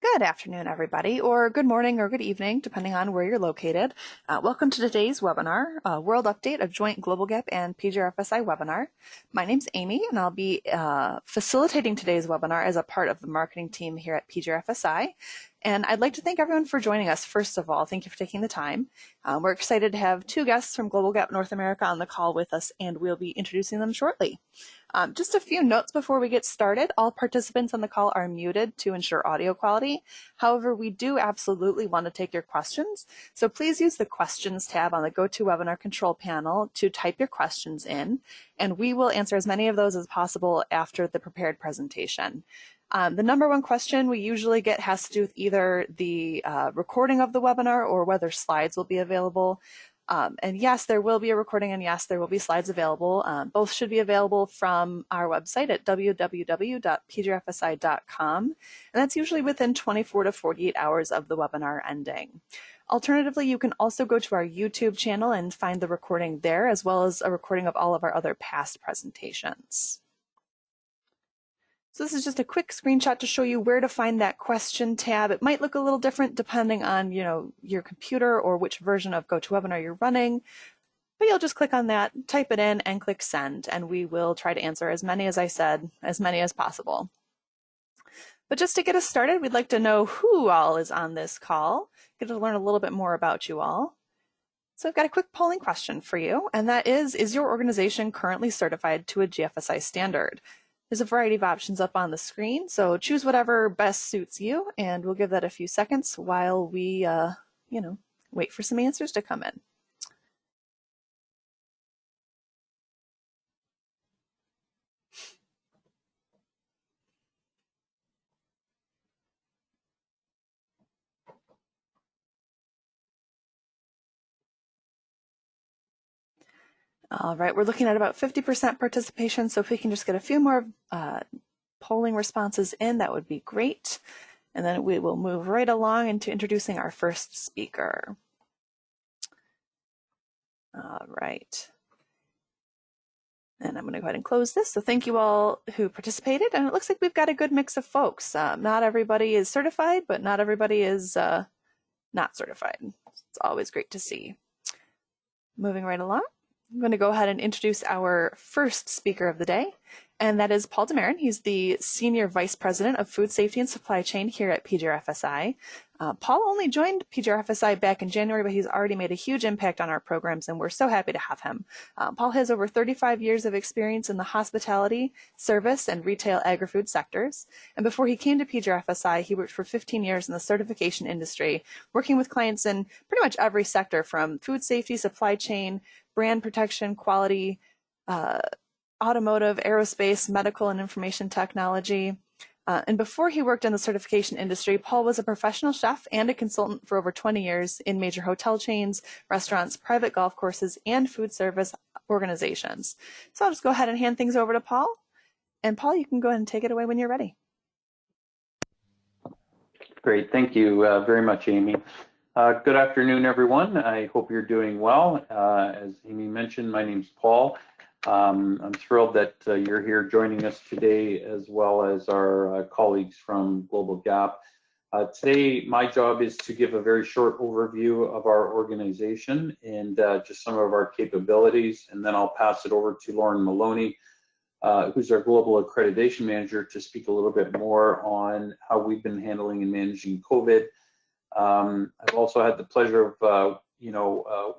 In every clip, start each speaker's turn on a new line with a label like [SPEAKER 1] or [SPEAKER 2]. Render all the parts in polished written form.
[SPEAKER 1] Good afternoon, everybody, or good morning or good evening, depending on where you're located. Welcome to today's webinar, World Update of Joint GLOBAL.G.A.P and PJRFSI webinar. My name's Amy, and I'll be facilitating today's webinar as a part of the marketing team here at PJRFSI. And I'd like to thank everyone for joining us. First of all, thank you for taking the time. We're excited to have two guests from GLOBAL.G.A.P North America on the call with us, and we'll be introducing them shortly. Just a few notes before we get started. All participants on the call are muted to ensure audio quality. However, we do absolutely want to take your questions. So please use the questions tab on the GoToWebinar control panel to type your questions in, and we will answer as many of those as possible after the prepared presentation. The number one question we usually get has to do with either the recording of the webinar or whether slides will be available. And yes, there will be a recording, and yes, there will be slides available. Both should be available from our website at www.pjrfsi.com, and that's usually within 24 to 48 hours of the webinar ending. Alternatively, you can also go to our YouTube channel and find the recording there, as well as a recording of all of our other past presentations. So this is just a quick screenshot to show you where to find that question tab. It might look a little different depending on, your computer or which version of GoToWebinar you're running, but you'll just click on that, type it in, and click send, and we will try to answer as many, as I said, as many as possible. But just to get us started, we'd like to know who all is on this call, get to learn a little bit more about you all. So I've got a quick polling question for you, and that is your organization currently certified to a GFSI standard? There's a variety of options up on the screen, so choose whatever best suits you, and we'll give that a few seconds while we, wait for some answers to come in. All right, we're looking at about 50% participation, so if we can just get a few more polling responses in, that would be great. And then we will move right along into introducing our first speaker. All right. And I'm going to go ahead and close this. So thank you all who participated. And it looks like we've got a good mix of folks. Not everybody is certified, but not everybody is not certified. It's always great to see. Moving right along. I'm going to go ahead and introduce our first speaker of the day, and that is Paul DeMarin. He's the Senior Vice President of Food Safety and Supply Chain here at PJRFSI. Paul only joined PJRFSI back in January, but he's already made a huge impact on our programs, and we're so happy to have him. Paul has over 35 years of experience in the hospitality, service, and retail agri-food sectors. And before he came to PJRFSI, he worked for 15 years in the certification industry, working with clients in pretty much every sector from food safety, supply chain, brand protection, quality, automotive, aerospace, medical, and information technology. And before he worked in the certification industry, Paul was a professional chef and a consultant for over 20 years in major hotel chains, restaurants, private golf courses, and food service organizations. So I'll just go ahead and hand things over to Paul. And Paul, you can go ahead and take it away when you're ready.
[SPEAKER 2] Great, thank you very much, Amy. Good afternoon, everyone. I hope you're doing well. As Amy mentioned, my name's Paul. I'm thrilled that you're here joining us today, as well as our colleagues from GLOBAL.G.A.P. Today, my job is to give a very short overview of our organization and just some of our capabilities, and then I'll pass it over to Lauren Maloney, who's our Global Accreditation Manager, to speak a little bit more on how we've been handling and managing COVID. I've also had the pleasure of,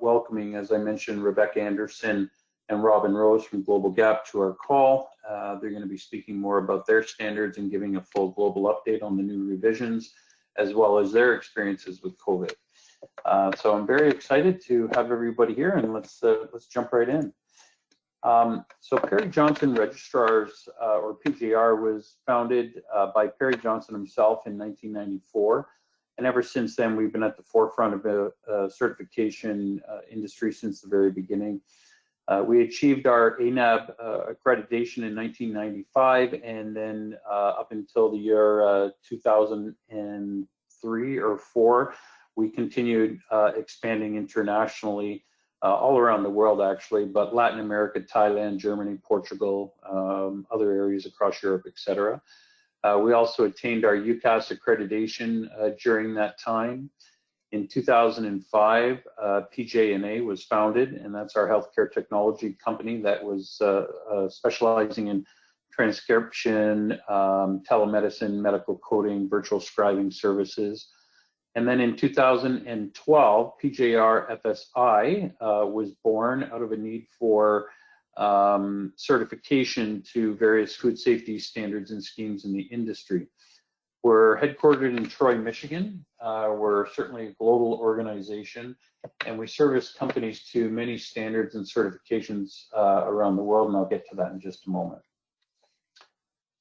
[SPEAKER 2] welcoming, as I mentioned, Rebecca Anderson and Robin Rose from GLOBAL.G.A.P to our call. They're going to be speaking more about their standards and giving a full global update on the new revisions, as well as their experiences with COVID. So I'm very excited to have everybody here, and let's jump right in. So Perry Johnson Registrars, or PJR, was founded by Perry Johnson himself in 1994. And ever since then, we've been at the forefront of the certification industry since the very beginning. We achieved our ANAB accreditation in 1995, and then up until the year 2003 or 4, we continued expanding internationally, all around the world actually, but Latin America, Thailand, Germany, Portugal, other areas across Europe, etc. We also attained our UCAS accreditation during that time. In 2005, PJRFSI was founded, and that's our healthcare technology company that was specializing in transcription, telemedicine, medical coding, virtual scribing services. And then in 2012, PJRFSI was born out of a need for certification to various food safety standards and schemes in the industry. We're headquartered in Troy, Michigan. We're certainly a global organization, and we service companies to many standards and certifications around the world, and I'll get to that in just a moment.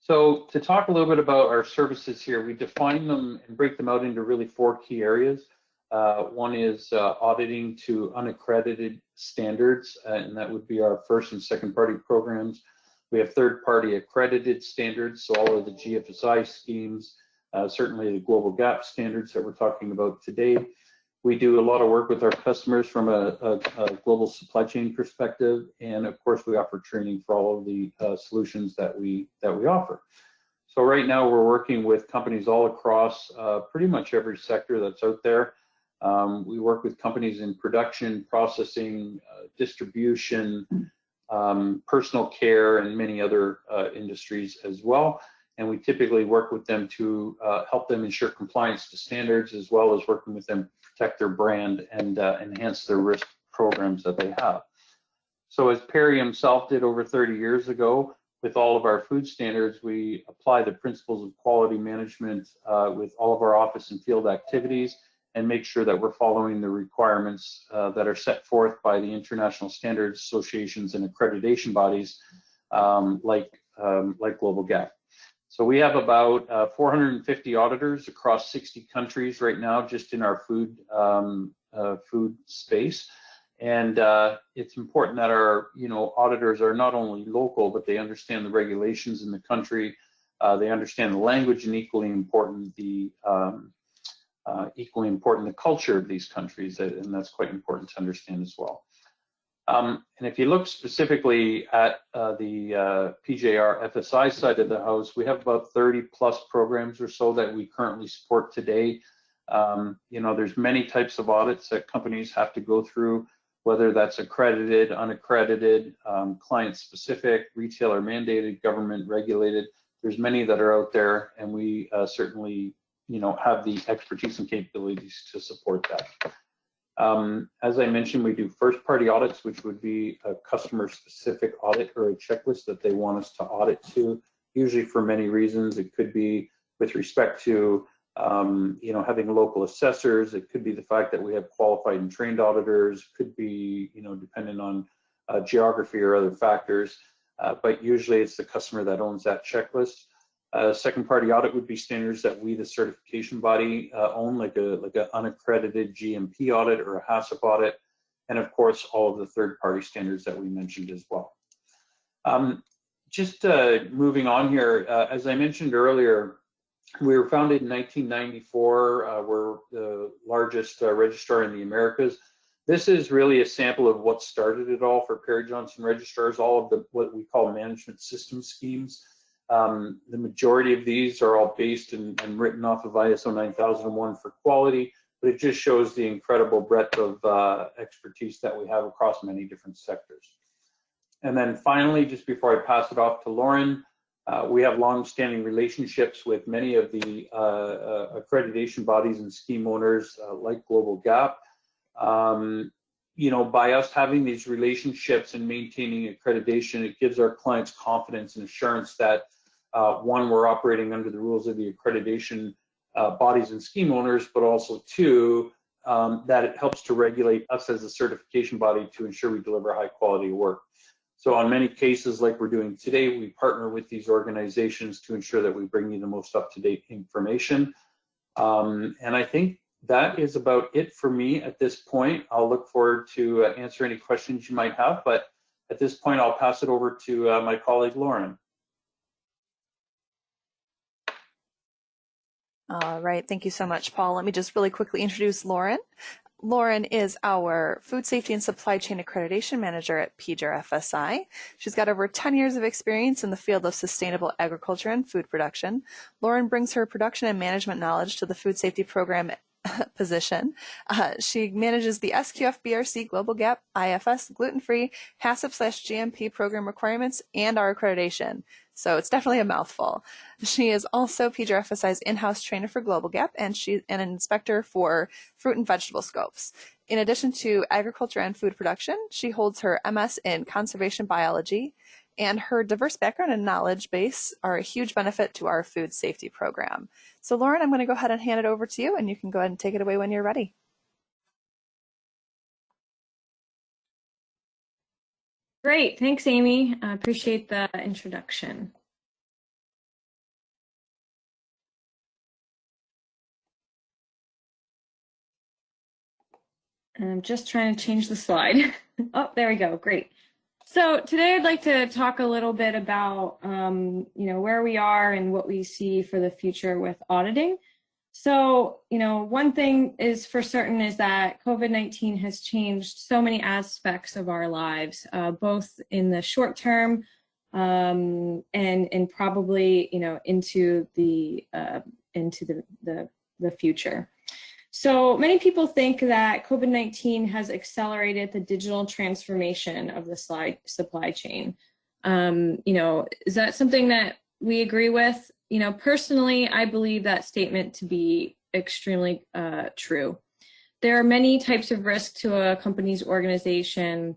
[SPEAKER 2] So to talk a little bit about our services here, we define them and break them out into really 4 key areas. One is auditing to unaccredited standards, and that would be our first and second party programs. We have third party accredited standards, so all of the GFSI schemes, certainly the GLOBALG.A.P standards that we're talking about today. We do a lot of work with our customers from a global supply chain perspective, and of course we offer training for all of the solutions that we offer. So right now we're working with companies all across pretty much every sector that's out there. We work with companies in production, processing, distribution, personal care, and many other industries as well. And we typically work with them to help them ensure compliance to standards, as well as working with them to protect their brand and enhance their risk programs that they have. So as Perry himself did over 30 years ago, with all of our food standards, we apply the principles of quality management with all of our office and field activities, and make sure that we're following the requirements that are set forth by the international standards associations and accreditation bodies like GLOBALG.A.P. So we have about 450 auditors across 60 countries right now, just in our food space. And it's important that our auditors are not only local, but they understand the regulations in the country. They understand the language, and equally important the culture of these countries, and that's quite important to understand as well. And if you look specifically at the PJRFSI side of the house, we have about 30 plus programs or so that we currently support today. There's many types of audits that companies have to go through, whether that's accredited, unaccredited, client specific, retailer mandated, government regulated. There's many that are out there, and we certainly have the expertise and capabilities to support that. As I mentioned, we do first party audits, which would be a customer specific audit or a checklist that they want us to audit to, usually for many reasons. It could be with respect to having local assessors. It could be the fact that we have qualified and trained auditors. It could be dependent on geography or other factors, but usually it's the customer that owns that checklist. Second party audit would be standards that we, the certification body, own, like an unaccredited GMP audit or a HACCP audit, and of course all of the third party standards that we mentioned as well. Just moving on here, as I mentioned earlier, we were founded in 1994. We're the largest registrar in the Americas. This is really a sample of what started it all for Perry Johnson registrars, all of what we call management system schemes. The majority of these are all based and written off of ISO 9001 for quality, but it just shows the incredible breadth of expertise that we have across many different sectors. And then finally, just before I pass it off to Lauren, we have long-standing relationships with many of the accreditation bodies and scheme owners like GLOBALG.A.P. By us having these relationships and maintaining accreditation, it gives our clients confidence and assurance that one, we're operating under the rules of the accreditation bodies and scheme owners, but also two, that it helps to regulate us as a certification body to ensure we deliver high quality work. So on many cases, like we're doing today, we partner with these organizations to ensure that we bring you the most up-to-date information. And I think that is about it for me at this point. I'll look forward to answer any questions you might have, but at this point, I'll pass it over to my colleague, Lauren.
[SPEAKER 1] All right, thank you so much, Paul. Let me just really quickly introduce Lauren. Lauren is our Food Safety and Supply Chain Accreditation Manager at PJRFSI. She's got over 10 years of experience in the field of sustainable agriculture and food production. Lauren brings her production and management knowledge to the food safety program position. She manages the SQF-BRC Global Gap, IFS, gluten-free, HACCP/GMP program requirements, and our accreditation. So it's definitely a mouthful. She is also PJRFSI's in-house trainer for GLOBAL.G.A.P, and she's an inspector for fruit and vegetable scopes. In addition to agriculture and food production, she holds her MS in conservation biology, and her diverse background and knowledge base are a huge benefit to our food safety program. So Lauren, I'm going to go ahead and hand it over to you, and you can go ahead and take it away when you're ready.
[SPEAKER 3] Great, thanks Amy. I appreciate the introduction. And I'm just trying to change the slide. Oh, there we go, great. So today I'd like to talk a little bit about where we are and what we see for the future with auditing. So, one thing is for certain is that COVID-19 has changed so many aspects of our lives, both in the short term and probably, into the future. So many people think that COVID-19 has accelerated the digital transformation of the supply chain. Is that something that we agree with? Personally, I believe that statement to be extremely true. There are many types of risks to a company's organization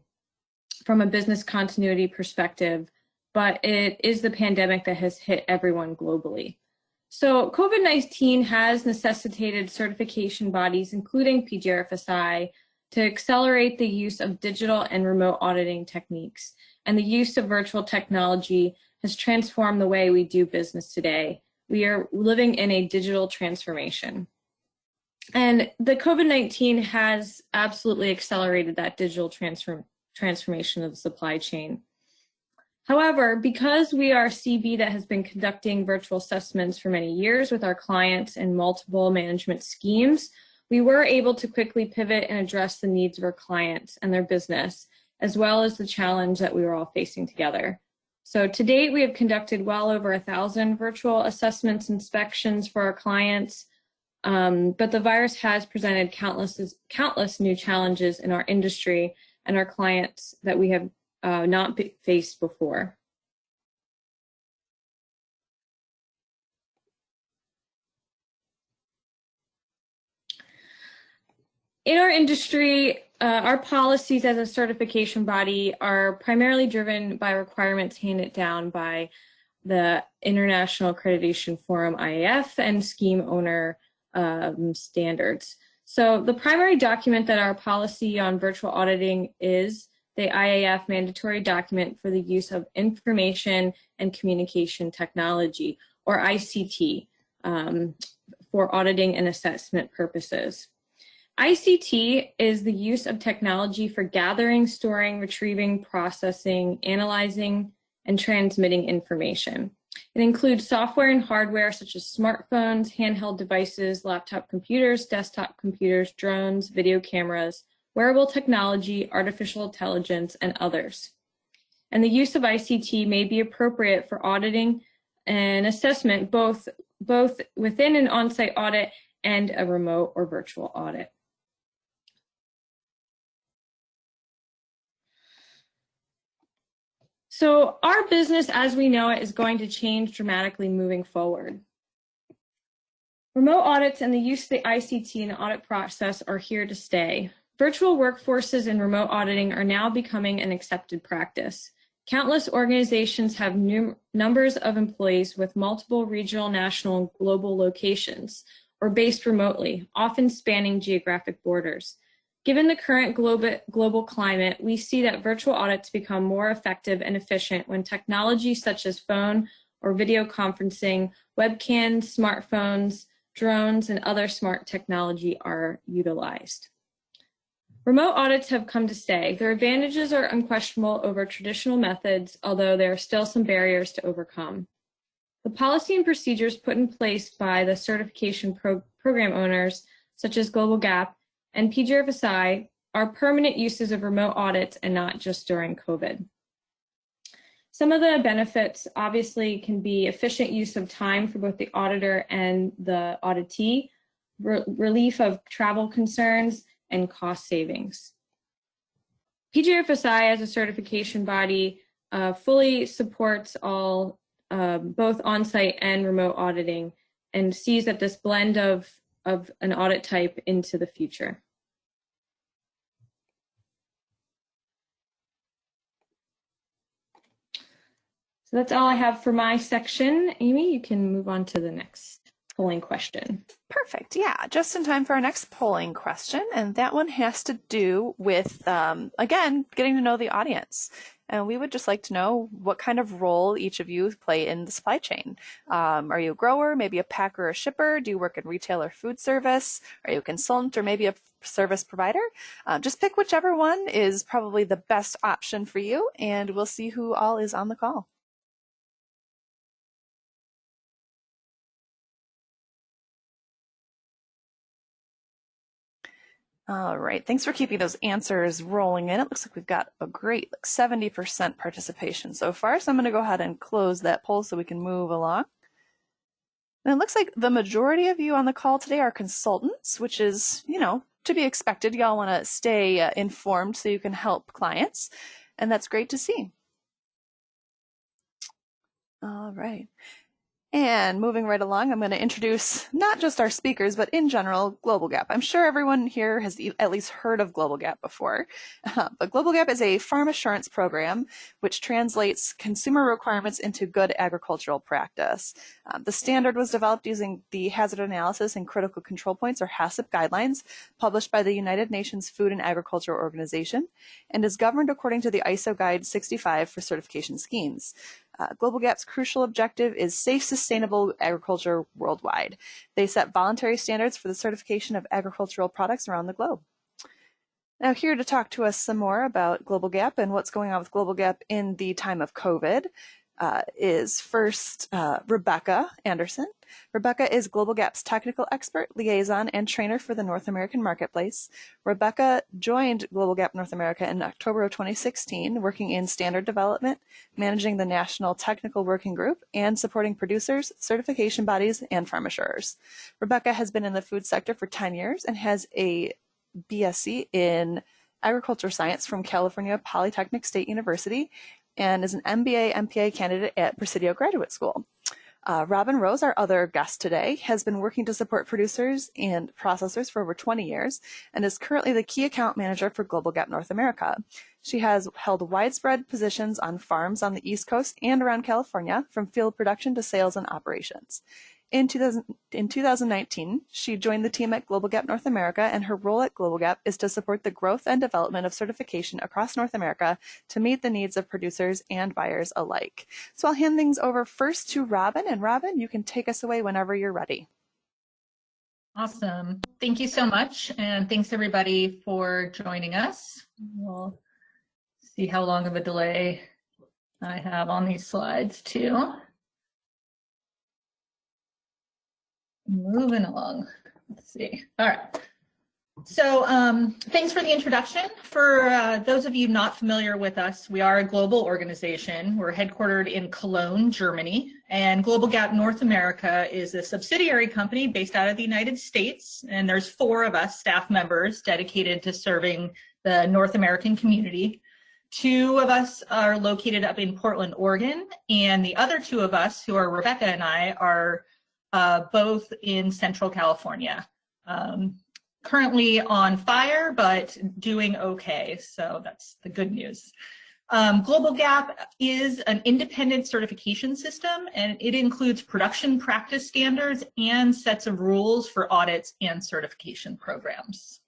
[SPEAKER 3] from a business continuity perspective, but it is the pandemic that has hit everyone globally. So COVID-19 has necessitated certification bodies, including PJRFSI, to accelerate the use of digital and remote auditing techniques, and the use of virtual technology has transformed the way we do business today. We are living in a digital transformation. And the COVID-19 has absolutely accelerated that digital transformation of the supply chain. However, because we are a CB that has been conducting virtual assessments for many years with our clients and multiple management schemes, we were able to quickly pivot and address the needs of our clients and their business, as well as the challenge that we were all facing together. So to date, we have conducted well over 1,000 virtual assessments, inspections for our clients, but the virus has presented countless new challenges in our industry and our clients that we have not faced before. In our industry, our policies as a certification body are primarily driven by requirements handed down by the International Accreditation Forum, IAF, and scheme owner standards. So the primary document that our policy on virtual auditing is the IAF mandatory document for the use of information and communication technology, or ICT, for auditing and assessment purposes. ICT is the use of technology for gathering, storing, retrieving, processing, analyzing, and transmitting information. It includes software and hardware such as smartphones, handheld devices, laptop computers, desktop computers, drones, video cameras, wearable technology, artificial intelligence, and others. And the use of ICT may be appropriate for auditing and assessment, both within an on-site audit and a remote or virtual audit. So our business as we know it is going to change dramatically moving forward. Remote audits and the use of the ICT in the audit process are here to stay. Virtual workforces and remote auditing are now becoming an accepted practice. Countless organizations have numbers of employees with multiple regional, national, and global locations, or based remotely, often spanning geographic borders. Given the current global climate, we see that virtual audits become more effective and efficient when technology such as phone or video conferencing, webcams, smartphones, drones, and other smart technology are utilized. Remote audits have come to stay. Their advantages are unquestionable over traditional methods, although there are still some barriers to overcome. The policy and procedures put in place by the certification program owners, such as GLOBAL.G.A.P, and PJRFSI are permanent uses of remote audits and not just during COVID. Some of the benefits obviously can be efficient use of time for both the auditor and the auditee, relief of travel concerns, and cost savings. PJRFSI as a certification body fully supports all both on-site and remote auditing and sees that this blend of an audit type into the future. So that's all I have for my section. Amy, you can move on to the next polling question.
[SPEAKER 1] Perfect. Yeah, just in time for our next polling question. And that one has to do with, again, getting to know the audience. And we would just like to know what kind of role each of you play in the supply chain. Are you a grower, maybe a packer or a shipper? Do you work in retail or food service? Are you a consultant or maybe a service provider? Just pick whichever one is probably the best option for you, and we'll see who all is on the call. All right, thanks for keeping those answers rolling in. It looks like we've got a great 70% participation so far. So I'm going to go ahead and close that poll so we can move along. And it looks like the majority of you on the call today are consultants, which is, you know, to be expected. Y'all want to stay informed so you can help clients. And that's great to see. All right. And moving right along, I'm going to introduce not just our speakers, but in general, GLOBAL.G.A.P. I'm sure everyone here has at least heard of GLOBAL.G.A.P. before, but GLOBAL.G.A.P. is a farm assurance program which translates consumer requirements into good agricultural practice. The standard was developed using the Hazard Analysis and Critical Control Points, or HACCP guidelines, published by the United Nations Food and Agriculture Organization, and is governed according to the ISO Guide 65 for certification schemes. GLOBAL.G.A.P.'s crucial objective is safe, sustainable agriculture worldwide. They set voluntary standards for the certification of agricultural products around the globe. Now, here to talk to us some more about GLOBAL.G.A.P. and what's going on with GLOBAL.G.A.P. in the time of COVID is first Rebecca Anderson. Rebecca is GLOBAL.G.A.P.'s technical expert, liaison, and trainer for the North American marketplace. Rebecca joined GLOBAL.G.A.P. North America in October of 2016, working in standard development, managing the National Technical Working Group, and supporting producers, certification bodies, and farm assurers. Rebecca has been in the food sector for 10 years and has a BSc in agriculture science from California Polytechnic State University and is an MBA MPA candidate at Presidio Graduate School. Robin Rose, our other guest today, has been working to support producers and processors for over 20 years and is currently the key account manager for GLOBAL.G.A.P. North America. She has held widespread positions on farms on the East Coast and around California, from field production to sales and operations. In 2019, she joined the team at GLOBAL.G.A.P. North America, and her role at GLOBAL.G.A.P. is to support the growth and development of certification across North America to meet the needs of producers and buyers alike. So I'll hand things over first to Robin, and Robin, you can take us away whenever you're ready.
[SPEAKER 4] Awesome. Thank you so much, and thanks everybody for joining us. We'll see how long of a delay I have on these slides too. Moving along. Let's see. All right. So thanks for the introduction. For those of you not familiar with us, we are a global organization. We're headquartered in Cologne, Germany, and GLOBAL.G.A.P. North America is a subsidiary company based out of the United States, and there's 4 of us staff members dedicated to serving the North American community. 2 of us are located up in Portland, Oregon, and the other 2 of us, who are Rebecca and I, are both in Central California. Currently on fire, but doing okay, so that's the good news. GLOBAL.G.A.P. is an independent certification system, and it includes production practice standards and sets of rules for audits and certification programs.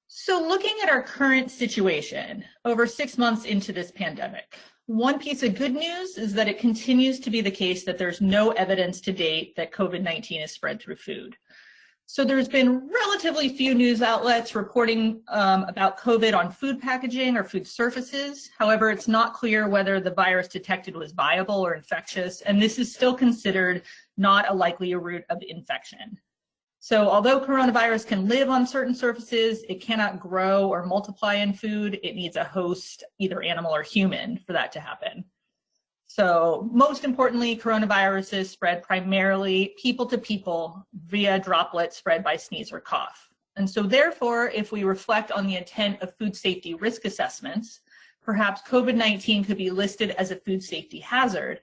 [SPEAKER 4] So looking at our current situation, over 6 months into this pandemic, one piece of good news is that it continues to be the case that there's no evidence to date that COVID-19 is spread through food. So there's been relatively few news outlets reporting about COVID on food packaging or food surfaces. However, it's not clear whether the virus detected was viable or infectious, and this is still considered not a likely route of infection. So although coronavirus can live on certain surfaces, it cannot grow or multiply in food. It needs a host, either animal or human, for that to happen. So most importantly, coronaviruses spread primarily people to people via droplets spread by sneeze or cough. And so therefore, if we reflect on the intent of food safety risk assessments, perhaps COVID-19 could be listed as a food safety hazard,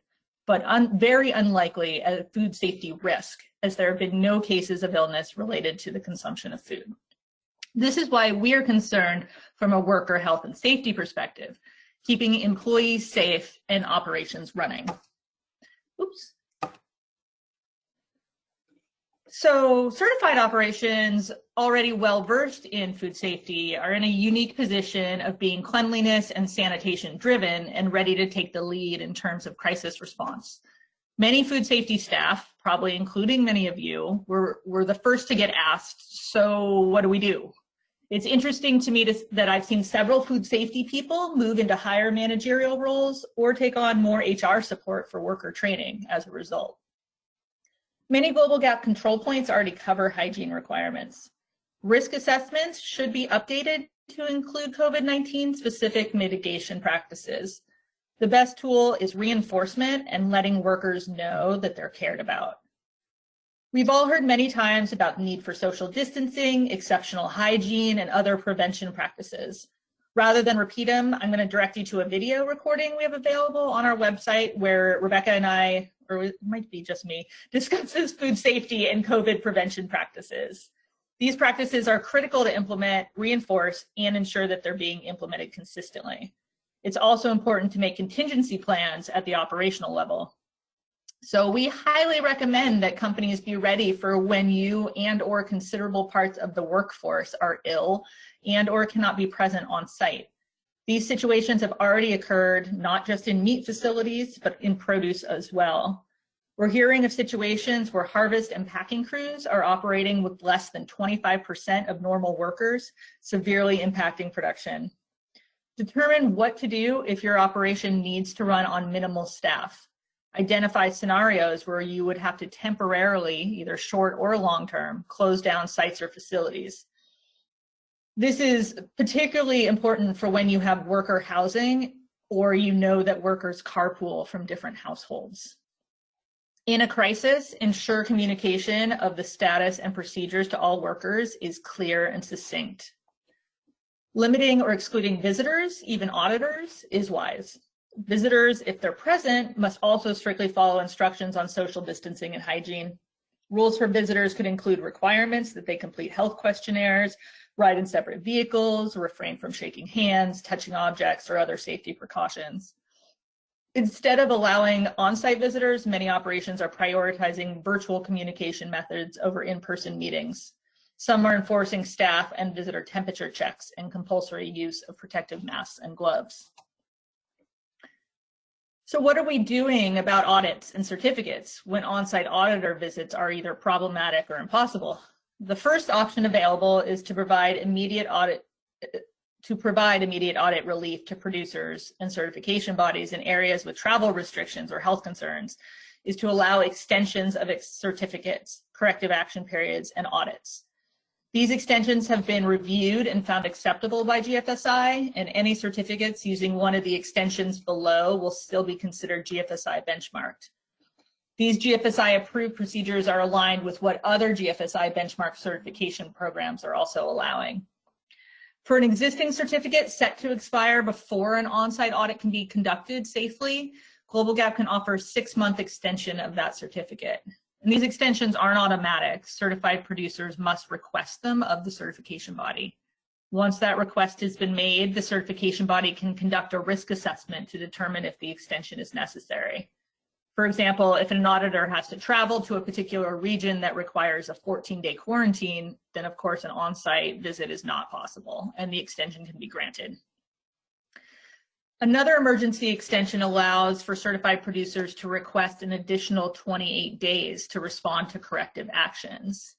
[SPEAKER 4] but very unlikely a food safety risk, as there have been no cases of illness related to the consumption of food. This is why we are concerned from a worker health and safety perspective, keeping employees safe and operations running. Oops. So certified operations, already well-versed in food safety, are in a unique position of being cleanliness and sanitation driven and ready to take the lead in terms of crisis response. Many food safety staff, probably including many of you, were the first to get asked, so what do we do? It's interesting to me that I've seen several food safety people move into higher managerial roles or take on more HR support for worker training as a result. Many GLOBAL.G.A.P control points already cover hygiene requirements. Risk assessments should be updated to include COVID-19 specific mitigation practices. The best tool is reinforcement and letting workers know that they're cared about. We've all heard many times about the need for social distancing, exceptional hygiene, and other prevention practices. Rather than repeat them, I'm going to direct you to a video recording we have available on our website where Rebecca and I, or it might be just me, discusses food safety and COVID prevention practices. These practices are critical to implement, reinforce, and ensure that they're being implemented consistently. It's also important to make contingency plans at the operational level. So we highly recommend that companies be ready for when you and/or considerable parts of the workforce are ill and/or cannot be present on site. These situations have already occurred, not just in meat facilities, but in produce as well. We're hearing of situations where harvest and packing crews are operating with less than 25% of normal workers, severely impacting production. Determine what to do if your operation needs to run on minimal staff. Identify scenarios where you would have to temporarily, either short or long term, close down sites or facilities. This is particularly important for when you have worker housing or you know that workers carpool from different households. In a crisis, ensure communication of the status and procedures to all workers is clear and succinct. Limiting or excluding visitors, even auditors, is wise. Visitors, if they're present, must also strictly follow instructions on social distancing and hygiene. Rules for visitors could include requirements that they complete health questionnaires, ride in separate vehicles, refrain from shaking hands, touching objects, or other safety precautions. Instead of allowing on-site visitors, many operations are prioritizing virtual communication methods over in-person meetings. Some are enforcing staff and visitor temperature checks and compulsory use of protective masks and gloves. So what are we doing about audits and certificates when on-site auditor visits are either problematic or impossible? The first option available is to provide immediate audit relief to producers and certification bodies in areas with travel restrictions or health concerns, is to allow extensions of certificates, corrective action periods, and audits. These extensions have been reviewed and found acceptable by GFSI, and any certificates using one of the extensions below will still be considered GFSI benchmarked. These GFSI approved procedures are aligned with what other GFSI benchmark certification programs are also allowing. For an existing certificate set to expire before an on-site audit can be conducted safely, GLOBAL.G.A.P can offer a 6-month extension of that certificate. And these extensions aren't automatic. Certified producers must request them of the certification body. Once that request has been made, the certification body can conduct a risk assessment to determine if the extension is necessary. For example, if an auditor has to travel to a particular region that requires a 14-day quarantine, then of course an on-site visit is not possible and the extension can be granted. Another emergency extension allows for certified producers to request an additional 28 days to respond to corrective actions,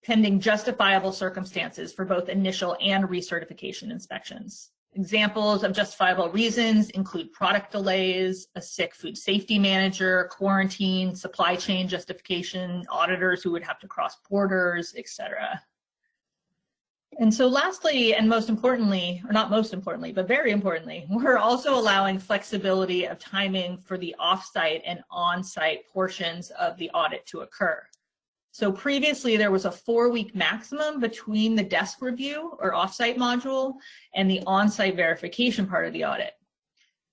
[SPEAKER 4] pending justifiable circumstances for both initial and recertification inspections. Examples of justifiable reasons include product delays, a sick food safety manager, quarantine, supply chain justification, auditors who would have to cross borders, etc. And so lastly, and most importantly, or not most importantly, but very importantly, we're also allowing flexibility of timing for the off-site and on-site portions of the audit to occur. So previously there was a 4-week maximum between the desk review or off-site module and the on-site verification part of the audit.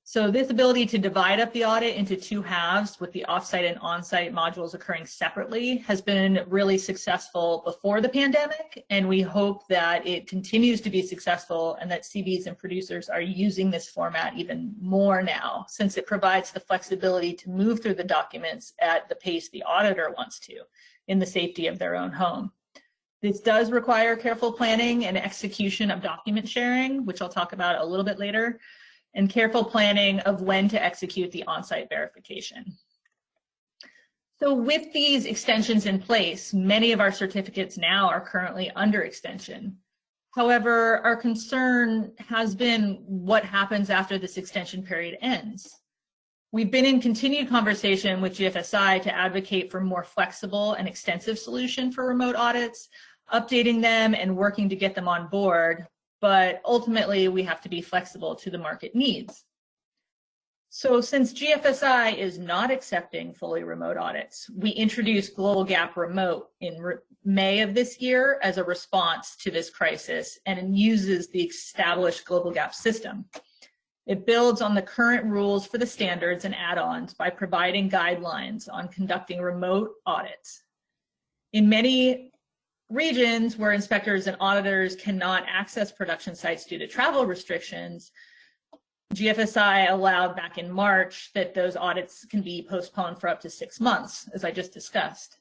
[SPEAKER 4] So this ability to divide up the audit into 2 halves with the off-site and on-site modules occurring separately has been really successful before the pandemic, and we hope that it continues to be successful and that CBs and producers are using this format even more now, since it provides the flexibility to move through the documents at the pace the auditor wants to, in the safety of their own home. This does require careful planning and execution of document sharing, which I'll talk about a little bit later, and careful planning of when to execute the on-site verification. So with these extensions in place, many of our certificates now are currently under extension. However, our concern has been what happens after this extension period ends. We've been in continued conversation with GFSI to advocate for more flexible and extensive solution for remote audits, updating them and working to get them on board, but ultimately we have to be flexible to the market needs. So since GFSI is not accepting fully remote audits, we introduced GLOBAL.Ga.P Remote in May of this year as a response to this crisis, and it uses the established GLOBAL.Ga.P system. It builds on the current rules for the standards and add-ons by providing guidelines on conducting remote audits. In many regions where inspectors and auditors cannot access production sites due to travel restrictions, GFSI allowed back in March that those audits can be postponed for up to 6 months, as I just discussed.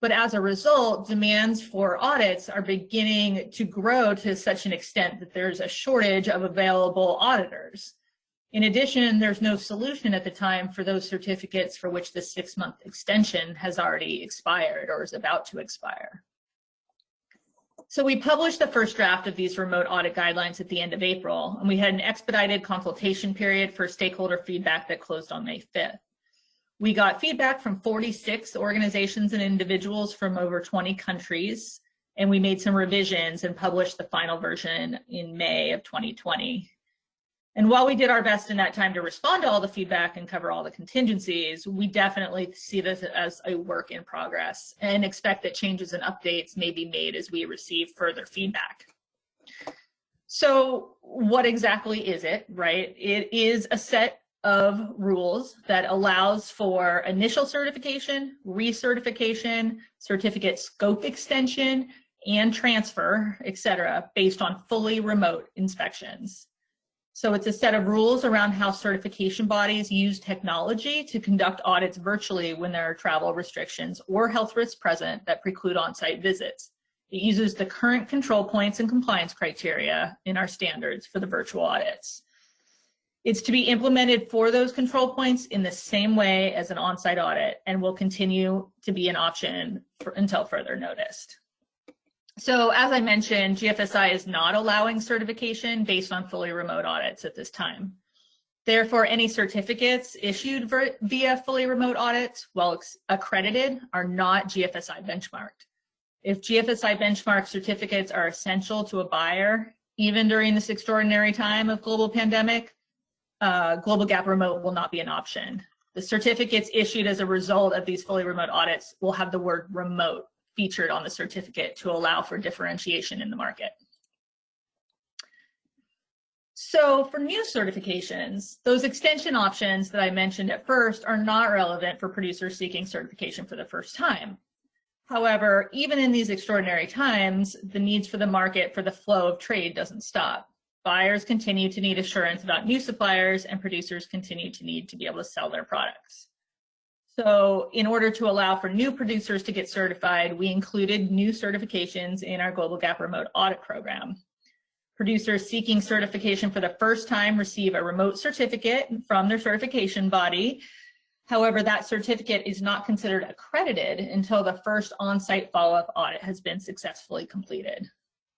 [SPEAKER 4] But as a result, demands for audits are beginning to grow to such an extent that there's a shortage of available auditors. In addition, there's no solution at the time for those certificates for which the 6-month extension has already expired or is about to expire. So we published the first draft of these remote audit guidelines at the end of April, and we had an expedited consultation period for stakeholder feedback that closed on May 5th. We got feedback from 46 organizations and individuals from over 20 countries, and we made some revisions and published the final version in May of 2020. And while we did our best in that time to respond to all the feedback and cover all the contingencies, we definitely see this as a work in progress and expect that changes and updates may be made as we receive further feedback. So what exactly is it, right? It is a set of rules that allows for initial certification, recertification, certificate scope extension, and transfer, etc., based on fully remote inspections. So it's a set of rules around how certification bodies use technology to conduct audits virtually when there are travel restrictions or health risks present that preclude on-site visits. It uses the current control points and compliance criteria in our standards for the virtual audits. It's to be implemented for those control points in the same way as an on-site audit and will continue to be an option until further notice. So as I mentioned, GFSI is not allowing certification based on fully remote audits at this time. Therefore, any certificates issued via fully remote audits, while accredited, are not GFSI benchmarked. If GFSI benchmark certificates are essential to a buyer, even during this extraordinary time of global pandemic, GLOBAL.Ga.P Remote will not be an option. The certificates issued as a result of these fully remote audits will have the word remote featured on the certificate to allow for differentiation in the market. So for new certifications, those extension options that I mentioned at first are not relevant for producers seeking certification for the first time. However, even in these extraordinary times, the needs for the market for the flow of trade doesn't stop. Buyers continue to need assurance about new suppliers, and producers continue to need to be able to sell their products. So in order to allow for new producers to get certified, we included new certifications in our GLOBAL.Ga.P Remote Audit Program. Producers seeking certification for the first time receive a remote certificate from their certification body. However, that certificate is not considered accredited until the first on-site follow-up audit has been successfully completed.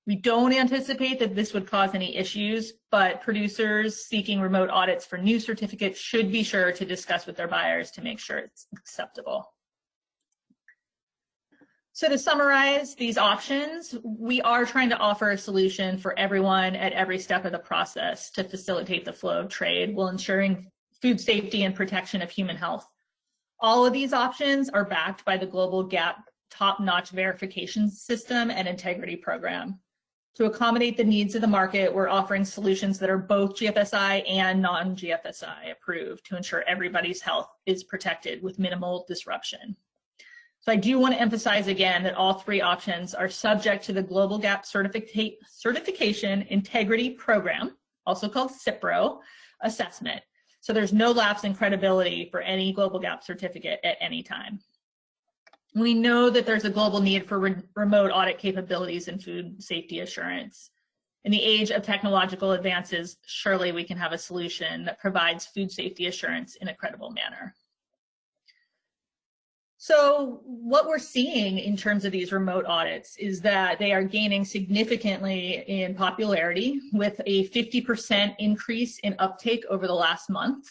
[SPEAKER 4] We don't anticipate that this would cause any issues, but producers seeking remote audits for new certificates should be sure to discuss with their buyers to make sure it's acceptable. So to summarize these options, we are trying to offer a solution for everyone at every step of the process to facilitate the flow of trade while ensuring food safety and protection of human health. All of these options are backed by the GLOBAL.Ga.P top-notch verification system and integrity program. To accommodate the needs of the market, we're offering solutions that are both GFSI and non-GFSI approved to ensure everybody's health is protected with minimal disruption. So I do want to emphasize again that all three options are subject to the GLOBAL.Ga.P certification integrity program, also called CIPRO, assessment. So there's no lapse in credibility for any GLOBAL.Ga.P certificate at any time. We know that there's a global need for remote audit capabilities in food safety assurance. In the age of technological advances, surely we can have a solution that provides food safety assurance in a credible manner. So what we're seeing in terms of these remote audits is that they are gaining significantly in popularity with a 50% increase in uptake over the last month.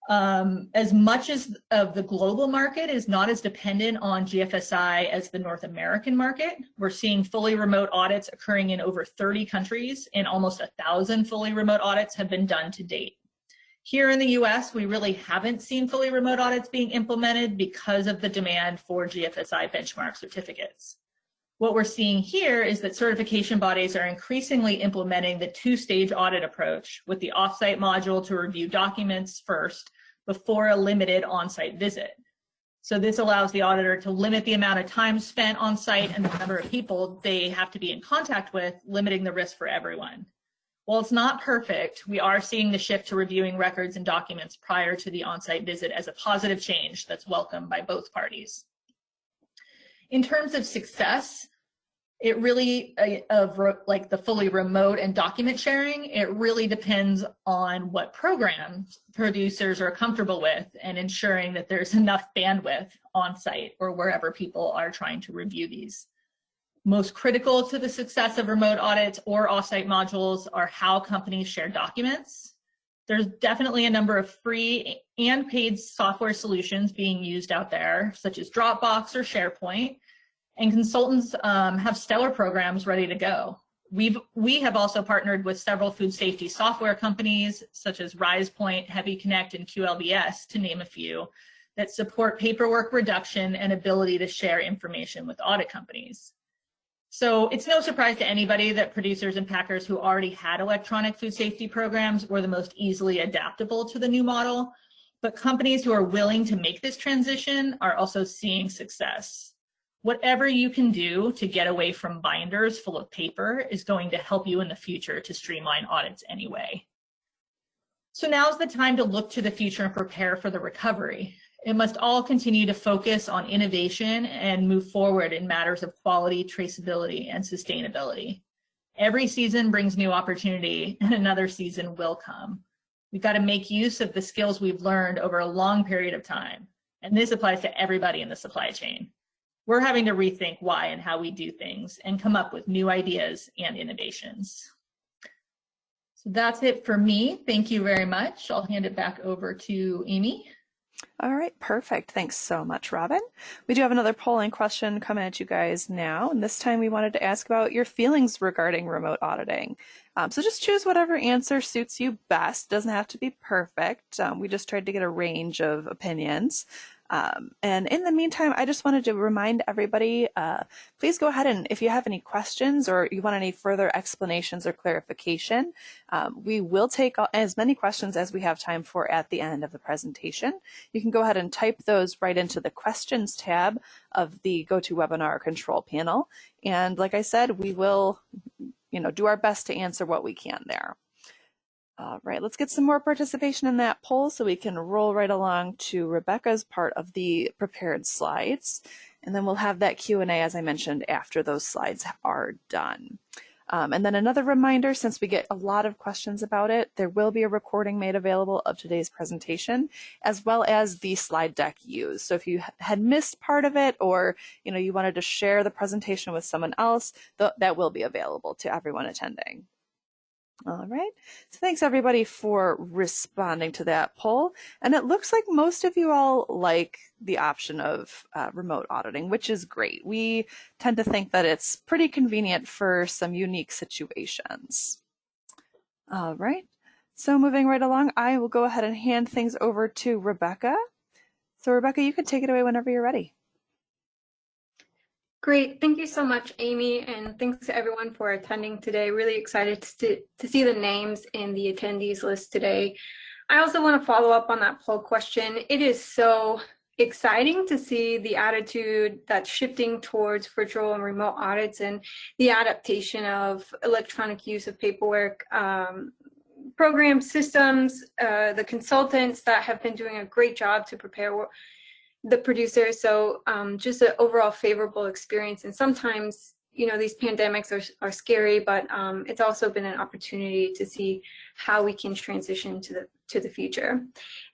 [SPEAKER 4] As much as of the global market is not as dependent on GFSI as the North American market, we're seeing fully remote audits occurring in over 30 countries, and almost 1,000 fully remote audits have been done to date. Here in the US, we really haven't seen fully remote audits being implemented because of the demand for GFSI benchmark certificates. What we're seeing here is that certification bodies are increasingly implementing the two-stage audit approach with the offsite module to review documents first before a limited on-site visit. So this allows the auditor to limit the amount of time spent on site and the number of people they have to be in contact with, limiting the risk for everyone. While it's not perfect, we are seeing the shift to reviewing records and documents prior to the on-site visit as a positive change that's welcomed by both parties. In terms of success, it really, like the fully remote and document sharing, it really depends on what programs producers are comfortable with and ensuring that there's enough bandwidth on site or wherever people are trying to review these. Most critical to the success of remote audits or offsite modules are how companies share documents. There's definitely a number of free and paid software solutions being used out there, such as Dropbox or SharePoint, and consultants have stellar programs ready to go. We have also partnered with several food safety software companies, such as RisePoint, HeavyConnect, and QLBS, to name a few, that support paperwork reduction and ability to share information with audit companies. So it's no surprise to anybody that producers and packers who already had electronic food safety programs were the most easily adaptable to the new model, but companies who are willing to make this transition are also seeing success. Whatever you can do to get away from binders full of paper is going to help you in the future to streamline audits anyway. So now's the time to look to the future and prepare for the recovery. It must all continue to focus on innovation and move forward in matters of quality, traceability, and sustainability. Every season brings new opportunity, and another season will come. We've got to make use of the skills we've learned over a long period of time, and this applies to everybody in the supply chain. We're having to rethink why and how we do things and come up with new ideas and innovations. So that's it for me. Thank you very much. I'll hand it back over to Amy.
[SPEAKER 1] All right, perfect. Thanks so much, Robin. We do have another polling question coming at you guys now, and this time we wanted to ask about your feelings regarding remote auditing. So just choose whatever answer suits you best. Doesn't have to be perfect. We just tried to get a range of opinions. And in the meantime, I just wanted to remind everybody, please go ahead and if you have any questions or you want any further explanations or clarification, we will take as many questions as we have time for at the end of the presentation. You can go ahead and type those right into the questions tab of the GoToWebinar control panel. And like I said, we will, do our best to answer what we can there. All right, let's get some more participation in that poll so we can roll right along to Rebecca's part of the prepared slides. And then we'll have that Q&A, as I mentioned, after those slides are done. And then another reminder, since we get a lot of questions about it, there will be a recording made available of today's presentation, as well as the slide deck used. So if you had missed part of it, or you wanted to share the presentation with someone else, that will be available to everyone attending. All right, so thanks everybody for responding to that poll. And it looks like most of you all like the option of remote auditing, which is great. We tend to think that it's pretty convenient for some unique situations. All right, so moving right along, I will go ahead and hand things over to Rebecca. So Rebecca, you can take it away whenever you're ready.
[SPEAKER 5] Great. Thank you so much, Amy, and thanks to everyone for attending today. Really excited to see the names in the attendees list today. I also want to follow up on that poll question. It is so exciting to see the attitude that's shifting towards virtual and remote audits and the adaptation of electronic use of paperwork, program systems, the consultants that have been doing a great job to prepare the producers. So just an overall favorable experience. And sometimes, these pandemics are scary, but it's also been an opportunity to see how we can transition to the future.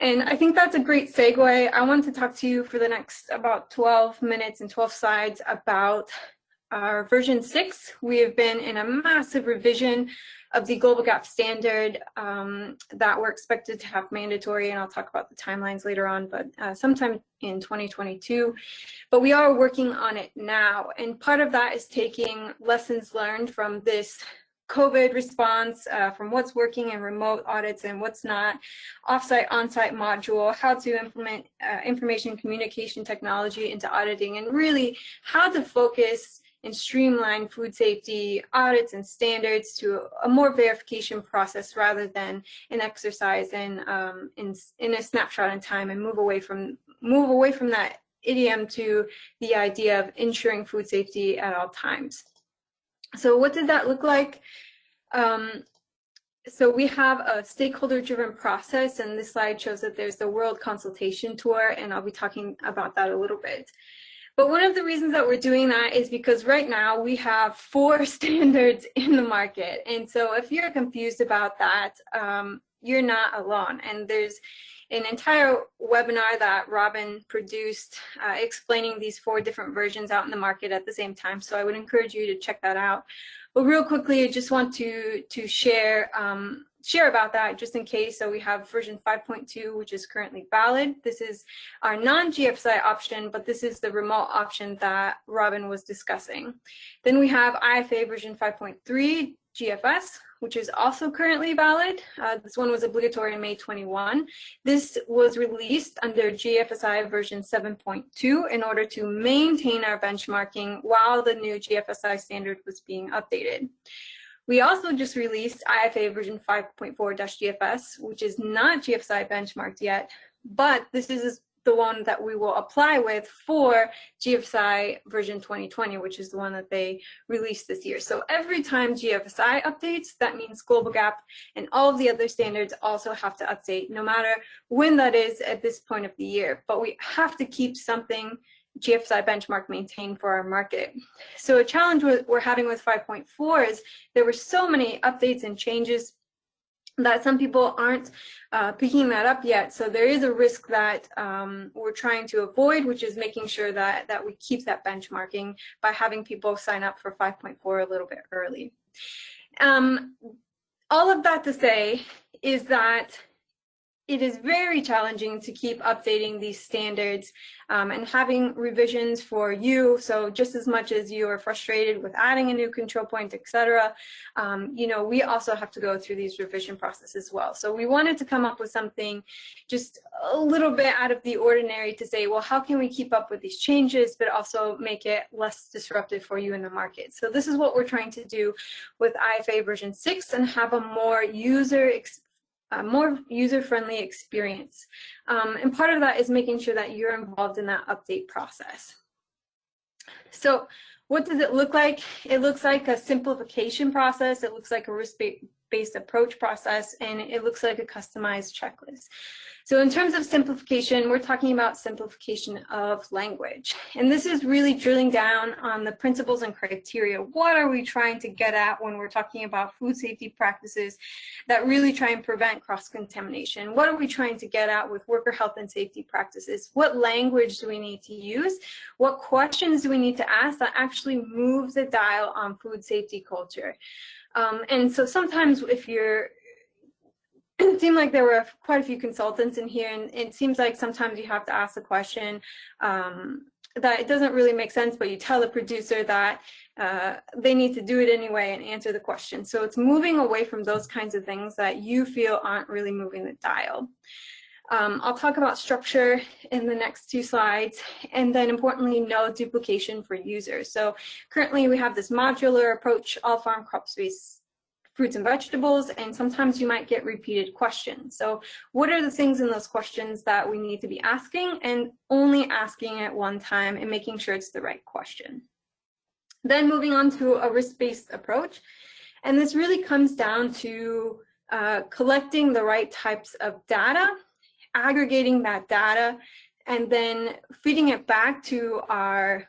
[SPEAKER 5] And I think that's a great segue. I want to talk to you for the next about 12 minutes and 12 slides about our version 6. We have been in a massive revision of the GLOBAL.A.P standard that we're expected to have mandatory, and I'll talk about the timelines later on, but sometime in 2022. But we are working on it now, and part of that is taking lessons learned from this COVID response, from what's working in remote audits and what's not, offsite, onsite module, how to implement information communication technology into auditing, and really how to focus and streamline food safety audits and standards to a more verification process rather than an exercise in a snapshot in time, and move away from that idiom to the idea of ensuring food safety at all times. So what does that look like? So we have a stakeholder-driven process, and this slide shows that there's the World Consultation Tour, and I'll be talking about that a little bit. But one of the reasons that we're doing that is because right now we have 4 standards in the market. And so if you're confused about that, you're not alone. And there's an entire webinar that Robin produced explaining these 4 different versions out in the market at the same time. So I would encourage you to check that out. But real quickly, I just want to share about that just in case. So we have version 5.2, which is currently valid. This is our non-GFSI option, but this is the remote option that Robin was discussing. Then we have IFA version 5.3 GFS, which is also currently valid. This one was obligatory in May 21. This was released under GFSI version 7.2 in order to maintain our benchmarking while the new GFSI standard was being updated. We also just released IFA version 5.4-GFS, which is not GFSI benchmarked yet, but this is the one that we will apply with for GFSI version 2020, which is the one that they released this year. So every time GFSI updates, that means GLOBAL.A.P and all of the other standards also have to update, no matter when that is at this point of the year. But we have to keep something GFSI benchmark maintained for our market. So a challenge we're having with 5.4 is there were so many updates and changes that some people aren't picking that up yet. So there is a risk that we're trying to avoid, which is making sure that we keep that benchmarking by having people sign up for 5.4 a little bit early. All of that to say is that it is very challenging to keep updating these standards and having revisions for you. So just as much as you are frustrated with adding a new control point, etc., we also have to go through these revision processes as well. So we wanted to come up with something just a little bit out of the ordinary to say, well, how can we keep up with these changes, but also make it less disruptive for you in the market? So this is what we're trying to do with IFA version 6 and have a more user-friendly experience. And part of that is making sure that you're involved in that update process. So What does it look like? It looks like a simplification process. It looks like a risk-based approach process, and it looks like a customized checklist. So in terms of simplification, we're talking about simplification of language. And this is really drilling down on the principles and criteria. What are we trying to get at when we're talking about food safety practices that really try and prevent cross-contamination? What are we trying to get at with worker health and safety practices? What language do we need to use? What questions do we need to ask that actually move the dial on food safety culture? And so sometimes if you're, it seemed like there were quite a few consultants in here, and it seems like sometimes you have to ask the question that it doesn't really make sense, but you tell the producer that they need to do it anyway and answer the question. So it's moving away from those kinds of things that you feel aren't really moving the dial. I'll talk about structure in the next 2 slides, and then importantly, no duplication for users. So currently we have this modular approach, all farm crop-based fruits and vegetables, and sometimes you might get repeated questions. So what are the things in those questions that we need to be asking, and only asking at one time and making sure it's the right question. Then moving on to a risk-based approach. And this really comes down to collecting the right types of data, aggregating that data, and then feeding it back to our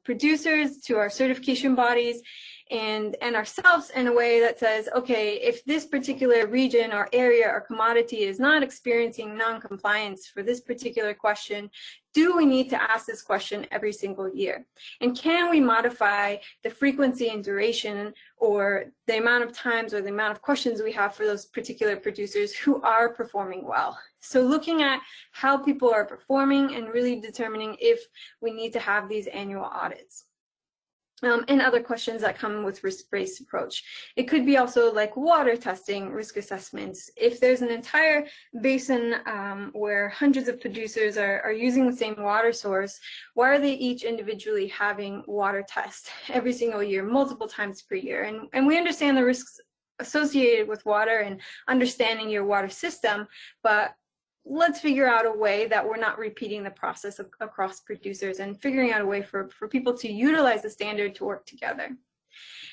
[SPEAKER 5] producers, to our certification bodies, and ourselves in a way that says, okay, if this particular region or area or commodity is not experiencing non-compliance for this particular question, do we need to ask this question every single year? And can we modify the frequency and duration, or the amount of times or the amount of questions we have for those particular producers who are performing well? So looking at how people are performing and really determining if we need to have these annual audits. And other questions that come with risk-based approach. It could be also like water testing, risk assessments. If there's an entire basin where hundreds of producers are using the same water source, why are they each individually having water tests every single year, multiple times per year? And we understand the risks associated with water and understanding your water system, but let's figure out a way that we're not repeating the process across producers, and figuring out a way for people to utilize the standard to work together.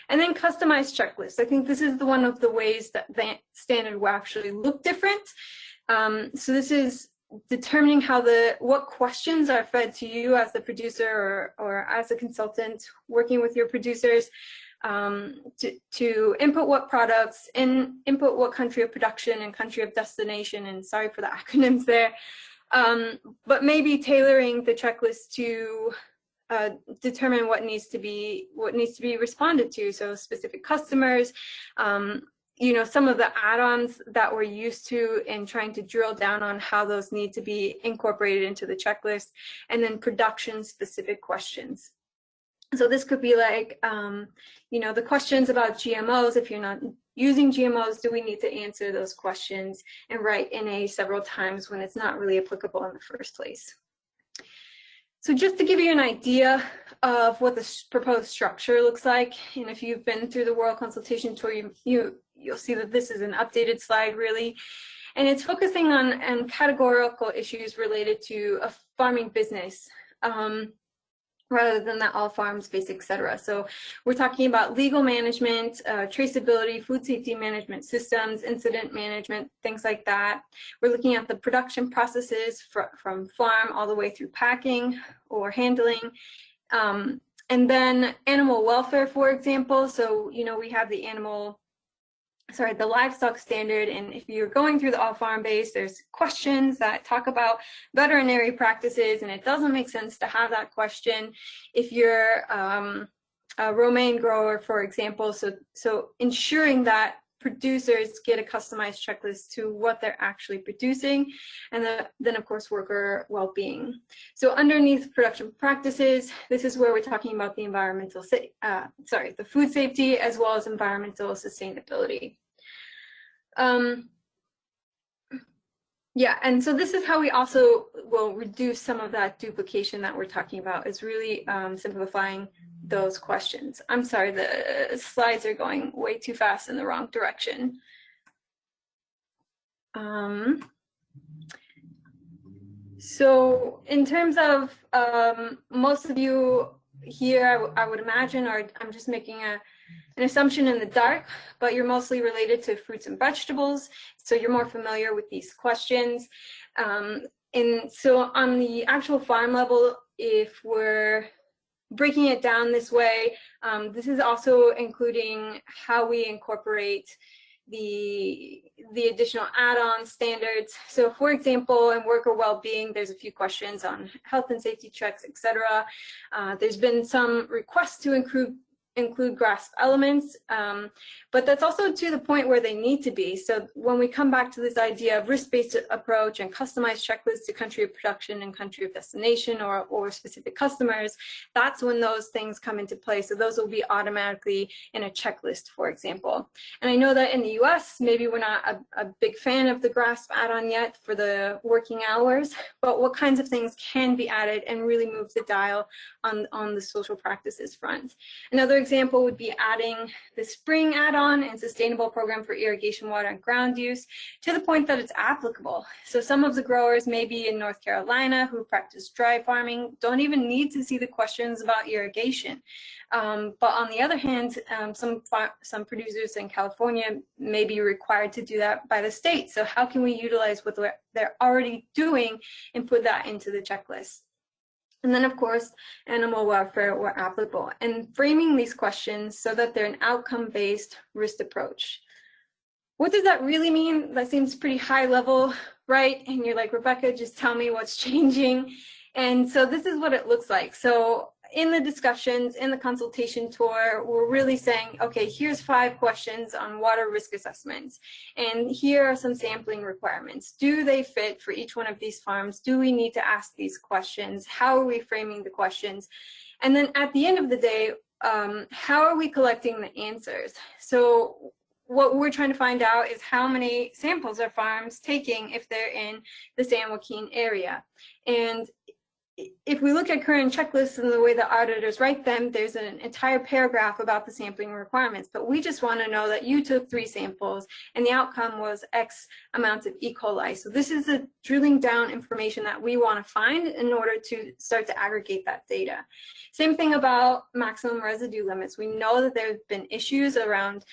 [SPEAKER 5] And then customized checklists. I think this is one of the ways that the standard will actually look different. So this is determining what questions are fed to you as the producer or as a consultant working with your producers, to input what products, and input what country of production and country of destination, and sorry for the acronyms there, but maybe tailoring the checklist to determine what needs to be responded to. So specific customers, you know, some of the add-ons that we're used to, and trying to drill down on how those need to be incorporated into the checklist, and then production specific questions. So this could be like, you know, the questions about GMOs. If you're not using GMOs, do we need to answer those questions and write NA several times when it's not really applicable in the first place? So just to give you an idea of what the proposed structure looks like, and if you've been through the World Consultation Tour, you'll see that this is an updated slide really, and it's focusing on categorical issues related to a farming business. Rather than that all farms based, etc. So we're talking about legal management, traceability, food safety management systems, incident management, things like that. We're looking at the production processes from farm all the way through packing or handling. And then animal welfare, for example. So, you know, we have the livestock standard, and if you're going through the all farm base, there's questions that talk about veterinary practices, and it doesn't make sense to have that question if you're a romaine grower, for example. So ensuring that producers get a customized checklist to what they're actually producing, and then of course worker well-being. So underneath production practices, this is where we're talking about the the food safety as well as environmental sustainability. Yeah, and so this is how we also will reduce some of that duplication that we're talking about, is really simplifying those questions. I'm sorry, the slides are going way too fast in the wrong direction. So in terms of most of you here I would imagine, or I'm just making an assumption in the dark, but you're mostly related to fruits and vegetables, so you're more familiar with these questions. And so on the actual farm level, if we're breaking it down this way, this is also including how we incorporate the additional add-on standards. So for example, in worker well-being, there's a few questions on health and safety checks, etc. There's been some requests to include GRASP elements, but that's also to the point where they need to be. So when we come back to this idea of risk-based approach and customized checklists to country of production and country of destination or specific customers, that's when those things come into play. So those will be automatically in a checklist, for example. And I know that in the US, maybe we're not a big fan of the GRASP add-on yet for the working hours, but what kinds of things can be added and really move the dial on the social practices front. Another example would be adding the spring add-on and sustainable program for irrigation water and ground use to the point that it's applicable. So some of the growers maybe in North Carolina who practice dry farming don't even need to see the questions about irrigation. But on the other hand, some producers in California may be required to do that by the state. So how can we utilize what they're already doing and put that into the checklist? And then, of course, animal welfare where applicable, and framing these questions so that they're an outcome-based risk approach. What does that really mean? That seems pretty high level, right? And you're like, Rebecca, just tell me what's changing. And so this is what it looks like. So in the discussions, in the consultation tour, we're really saying, okay, here's 5 questions on water risk assessments. And here are some sampling requirements. Do they fit for each one of these farms? Do we need to ask these questions? How are we framing the questions? And then at the end of the day, how are we collecting the answers? So what we're trying to find out is how many samples are farms taking if they're in the San Joaquin area. And if we look at current checklists and the way the auditors write them, there's an entire paragraph about the sampling requirements, but we just want to know that you took 3 samples and the outcome was X amounts of E. coli. So this is the drilling down information that we want to find in order to start to aggregate that data. Same thing about maximum residue limits. We know that there have been issues around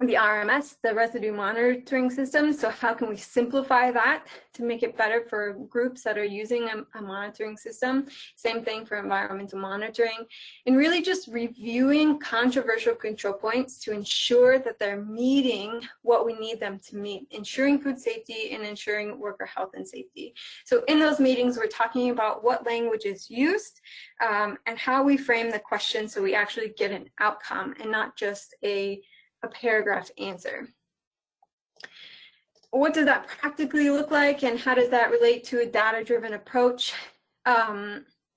[SPEAKER 5] the RMS, the residue monitoring system. So how can we simplify that to make it better for groups that are using a monitoring system? Same thing for environmental monitoring, and really just reviewing controversial control points to ensure that they're meeting what we need them to meet, ensuring food safety and ensuring worker health and safety. So in those meetings, we're talking about what language is used and how we frame the question so we actually get an outcome and not just a paragraph answer. What does that practically look like, and how does that relate to a data-driven approach?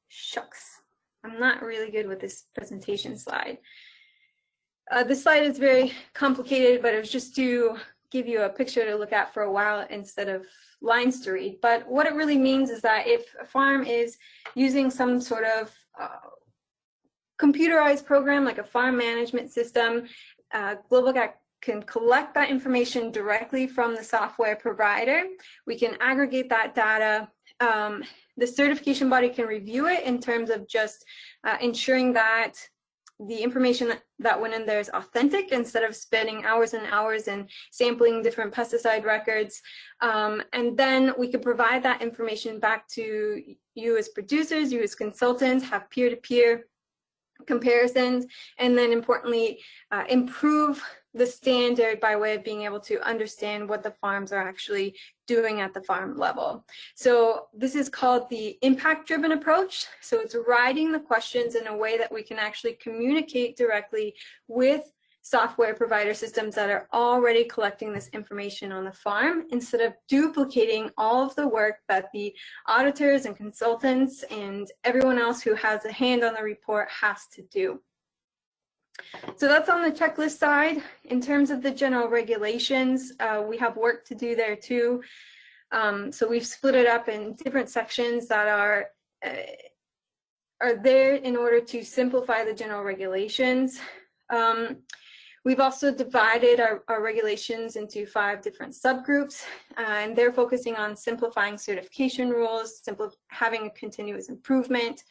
[SPEAKER 5] Shucks, I'm not really good with this presentation slide. This slide is very complicated, but it was just to give you a picture to look at for a while instead of lines to read. But what it really means is that if a farm is using some sort of computerized program like a farm management system, GLOBAL.G.A.P can collect that information directly from the software provider. We can aggregate that data. The certification body can review it in terms of just ensuring that the information that went in there is authentic instead of spending hours and hours and sampling different pesticide records. And then we could provide that information back to you as producers, you as consultants, have peer-to-peer comparisons, and then importantly, improve the standard by way of being able to understand what the farms are actually doing at the farm level. So this is called the impact-driven approach. So it's writing the questions in a way that we can actually communicate directly with software provider systems that are already collecting this information on the farm, instead of duplicating all of the work that the auditors and consultants and everyone else who has a hand on the report has to do. So that's on the checklist side. In terms of the general regulations, we have work to do there too. So we've split it up in different sections that are there in order to simplify the general regulations. We've also divided our regulations into 5 different subgroups, and they're focusing on simplifying certification rules, having a continuous improvement,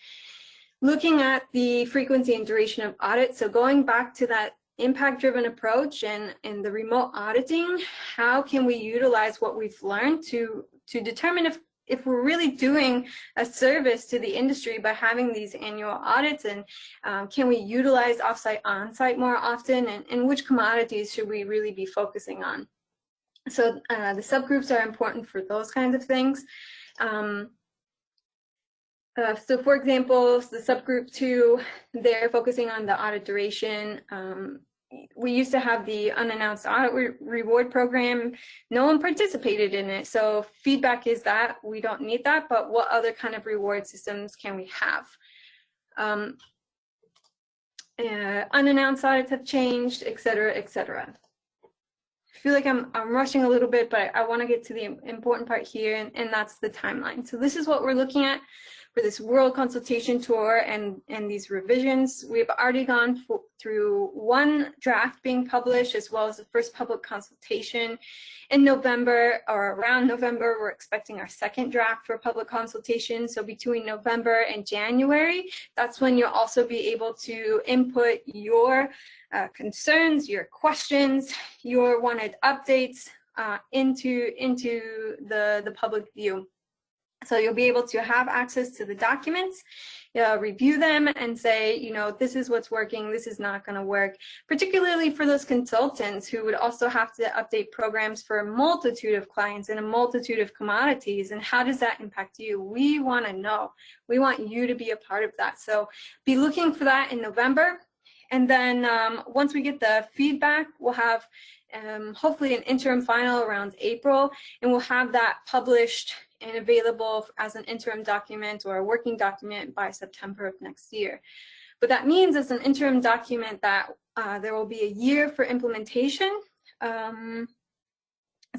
[SPEAKER 5] looking at the frequency and duration of audits. So going back to that impact-driven approach and the remote auditing, how can we utilize what we've learned to determine if we're really doing a service to the industry by having these annual audits, and can we utilize offsite, onsite more often, and which commodities should we really be focusing on? So the subgroups are important for those kinds of things. So for example, the subgroup 2, they're focusing on the audit duration. We used to have the unannounced audit reward program. No one participated in it. So feedback is that we don't need that, but what other kind of reward systems can we have? Unannounced audits have changed, et cetera, et cetera. I feel like I'm rushing a little bit, but I want to get to the important part here, and that's the timeline. So this is what we're looking at for this World Consultation Tour and these revisions. We've already gone through one draft being published, as well as the first public consultation in November, or around November. We're expecting our second draft for public consultation. So between November and January, that's when you'll also be able to input your concerns, your questions, your wanted updates into the public view. So you'll be able to have access to the documents, review them, and say, you know, this is what's working, this is not going to work, particularly for those consultants who would also have to update programs for a multitude of clients and a multitude of commodities. And how does that impact you? We want to know. We want you to be a part of that. So be looking for that in November. And then once we get the feedback, we'll have hopefully an interim final around April, and we'll have that published and available as an interim document or a working document by September of next year. But that means as an interim document that there will be a year for implementation. So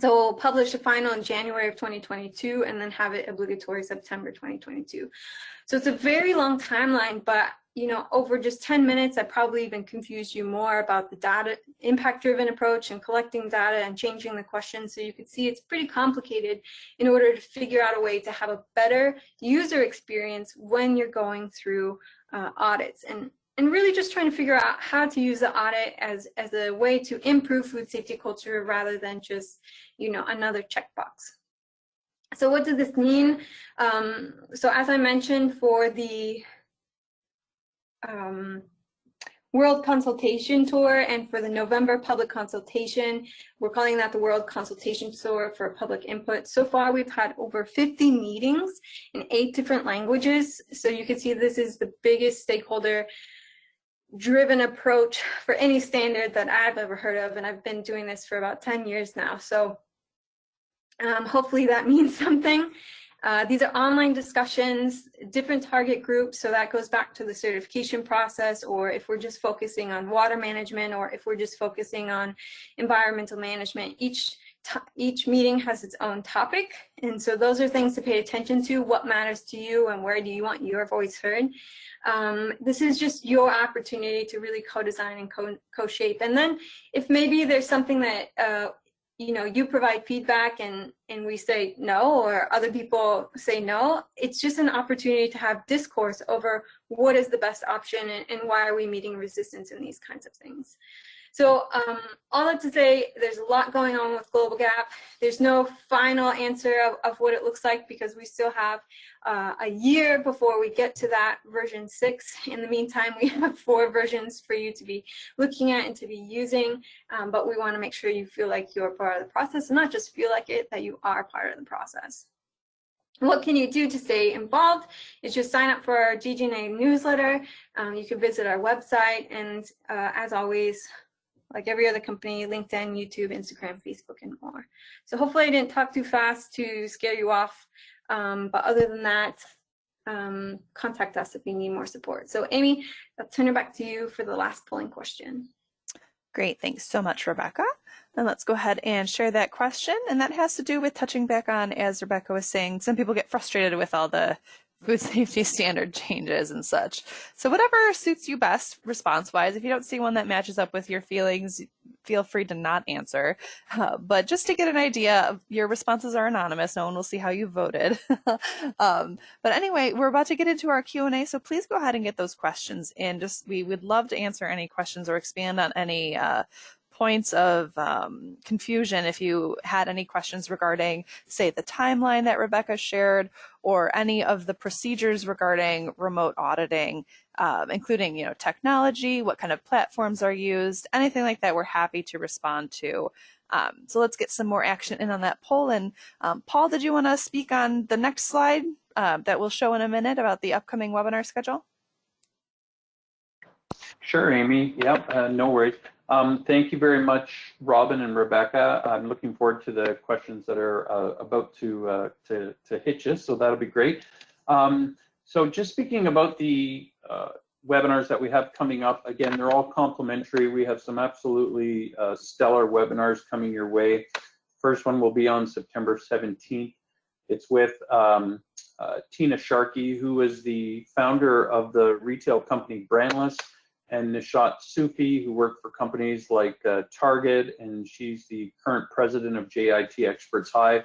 [SPEAKER 5] we'll publish a final in January of 2022 and then have it obligatory September 2022. So it's a very long timeline, but you know, over just 10 minutes, I probably even confused you more about the data impact-driven approach and collecting data and changing the questions. So you can see it's pretty complicated in order to figure out a way to have a better user experience when you're going through audits, and really just trying to figure out how to use the audit as a way to improve food safety culture rather than just, you know, another checkbox. So what does this mean? So as I mentioned, for the World Consultation Tour and for the November public consultation, we're calling that the World Consultation Tour for public input. So far, we've had over 50 meetings in 8 different languages. So you can see this is the biggest stakeholder driven approach for any standard that I've ever heard of, and I've been doing this for about 10 years now. So hopefully that means something. These are online discussions, different target groups, so that goes back to the certification process, or if we're just focusing on water management, or if we're just focusing on environmental management. Each meeting has its own topic, and so those are things to pay attention to. What matters to you, and where do you want your voice heard? This is just your opportunity to really co-design and co-shape. And then if maybe there's something that you know, you provide feedback and we say no, or other people say no, it's just an opportunity to have discourse over what is the best option and why are we meeting resistance in these kinds of things. So all that to say, there's a lot going on with GLOBAL.Ga.P. There's no final answer of what it looks like, because we still have a year before we get to that version 6. In the meantime, we have 4 versions for you to be looking at and to be using, but we want to make sure you feel like you're part of the process, and not just feel like it, that you are part of the process. What can you do to stay involved? Is just sign up for our GGNA newsletter. You can visit our website, and as always, like every other company, LinkedIn, YouTube, Instagram, Facebook, and more. So hopefully I didn't talk too fast to scare you off. But other than that, contact us if you need more support. So Amy, I'll turn it back to you for the last polling question.
[SPEAKER 1] Great, thanks so much, Rebecca. And let's go ahead and share that question. And that has to do with touching back on, as Rebecca was saying, some people get frustrated with all the food safety standard changes and such. So whatever suits you best response-wise, if you don't see one that matches up with your feelings, feel free to not answer. But just to get an idea, your responses are anonymous. No one will see how you voted. But anyway, we're about to get into our Q&A, so please go ahead and get those questions in. We would love to answer any questions or expand on any points of confusion. If you had any questions regarding, say, the timeline that Rebecca shared, or any of the procedures regarding remote auditing, including, technology, what kind of platforms are used, anything like that, we're happy to respond to. So let's get some more action in on that poll. And Paul, did you want to speak on the next slide that we'll show in a minute about the upcoming webinar schedule?
[SPEAKER 2] Sure, Amy. Yep, no worries. Thank you very much, Robin and Rebecca. I'm looking forward to the questions that are about to hit you, so that'll be great. So just speaking about the webinars that we have coming up, again, they're all complimentary. We have some absolutely stellar webinars coming your way. First one will be on September 17th. It's with Tina Sharkey, who is the founder of the retail company Brandless, and Nishat Sufi, who worked for companies like Target, and she's the current president of JIT Experts Hive.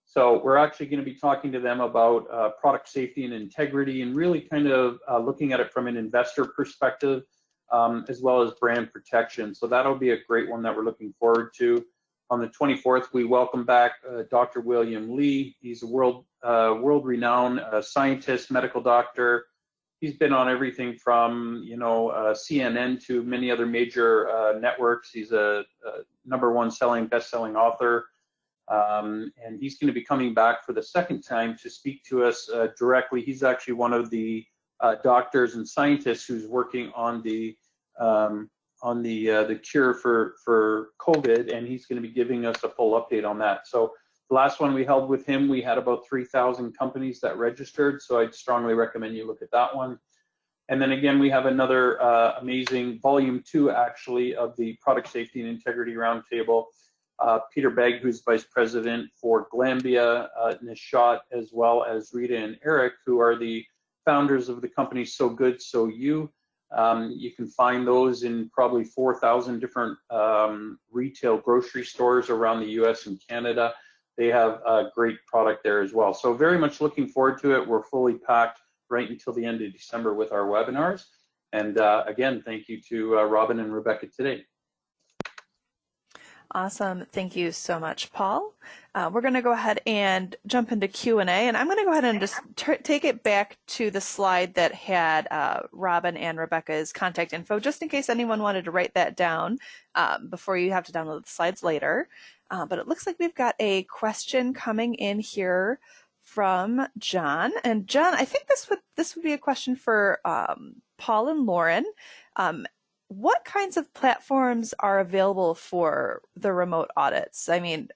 [SPEAKER 2] So we're actually going to be talking to them about product safety and integrity, and really kind of looking at it from an investor perspective, as well as brand protection. So that'll be a great one that we're looking forward to. On the 24th, we welcome back Dr. William Lee. He's a world-renowned scientist, medical doctor. He's been on everything from, CNN to many other major networks. He's a #1 best-selling author. And he's going to be coming back for the second time to speak to us directly. He's actually one of the doctors and scientists who's working on the cure for COVID, and he's going to be giving us a full update on that. So the last one we held with him, we had about 3,000 companies that registered, so I'd strongly recommend you look at that one. And then again, we have another amazing volume 2, actually, of the Product Safety and Integrity Roundtable. Peter Begg, who's Vice President for Glambia, Nishat, as well as Rita and Eric, who are the founders of the company So Good, So You. You can find those in probably 4,000 different retail grocery stores around the US and Canada. They have a great product there as well. So very much looking forward to it. We're fully packed right until the end of December with our webinars. And again, thank you to Robin and Rebecca today.
[SPEAKER 1] Awesome. Thank you so much, Paul. We're going to go ahead and jump into Q&A, and I'm going to go ahead and just take it back to the slide that had Robin and Rebecca's contact info, just in case anyone wanted to write that down before you have to download the slides later. But it looks like we've got a question coming in here from John. And John, I think this would be a question for Paul and Lauren. What kinds of platforms are available for the remote audits? I mean,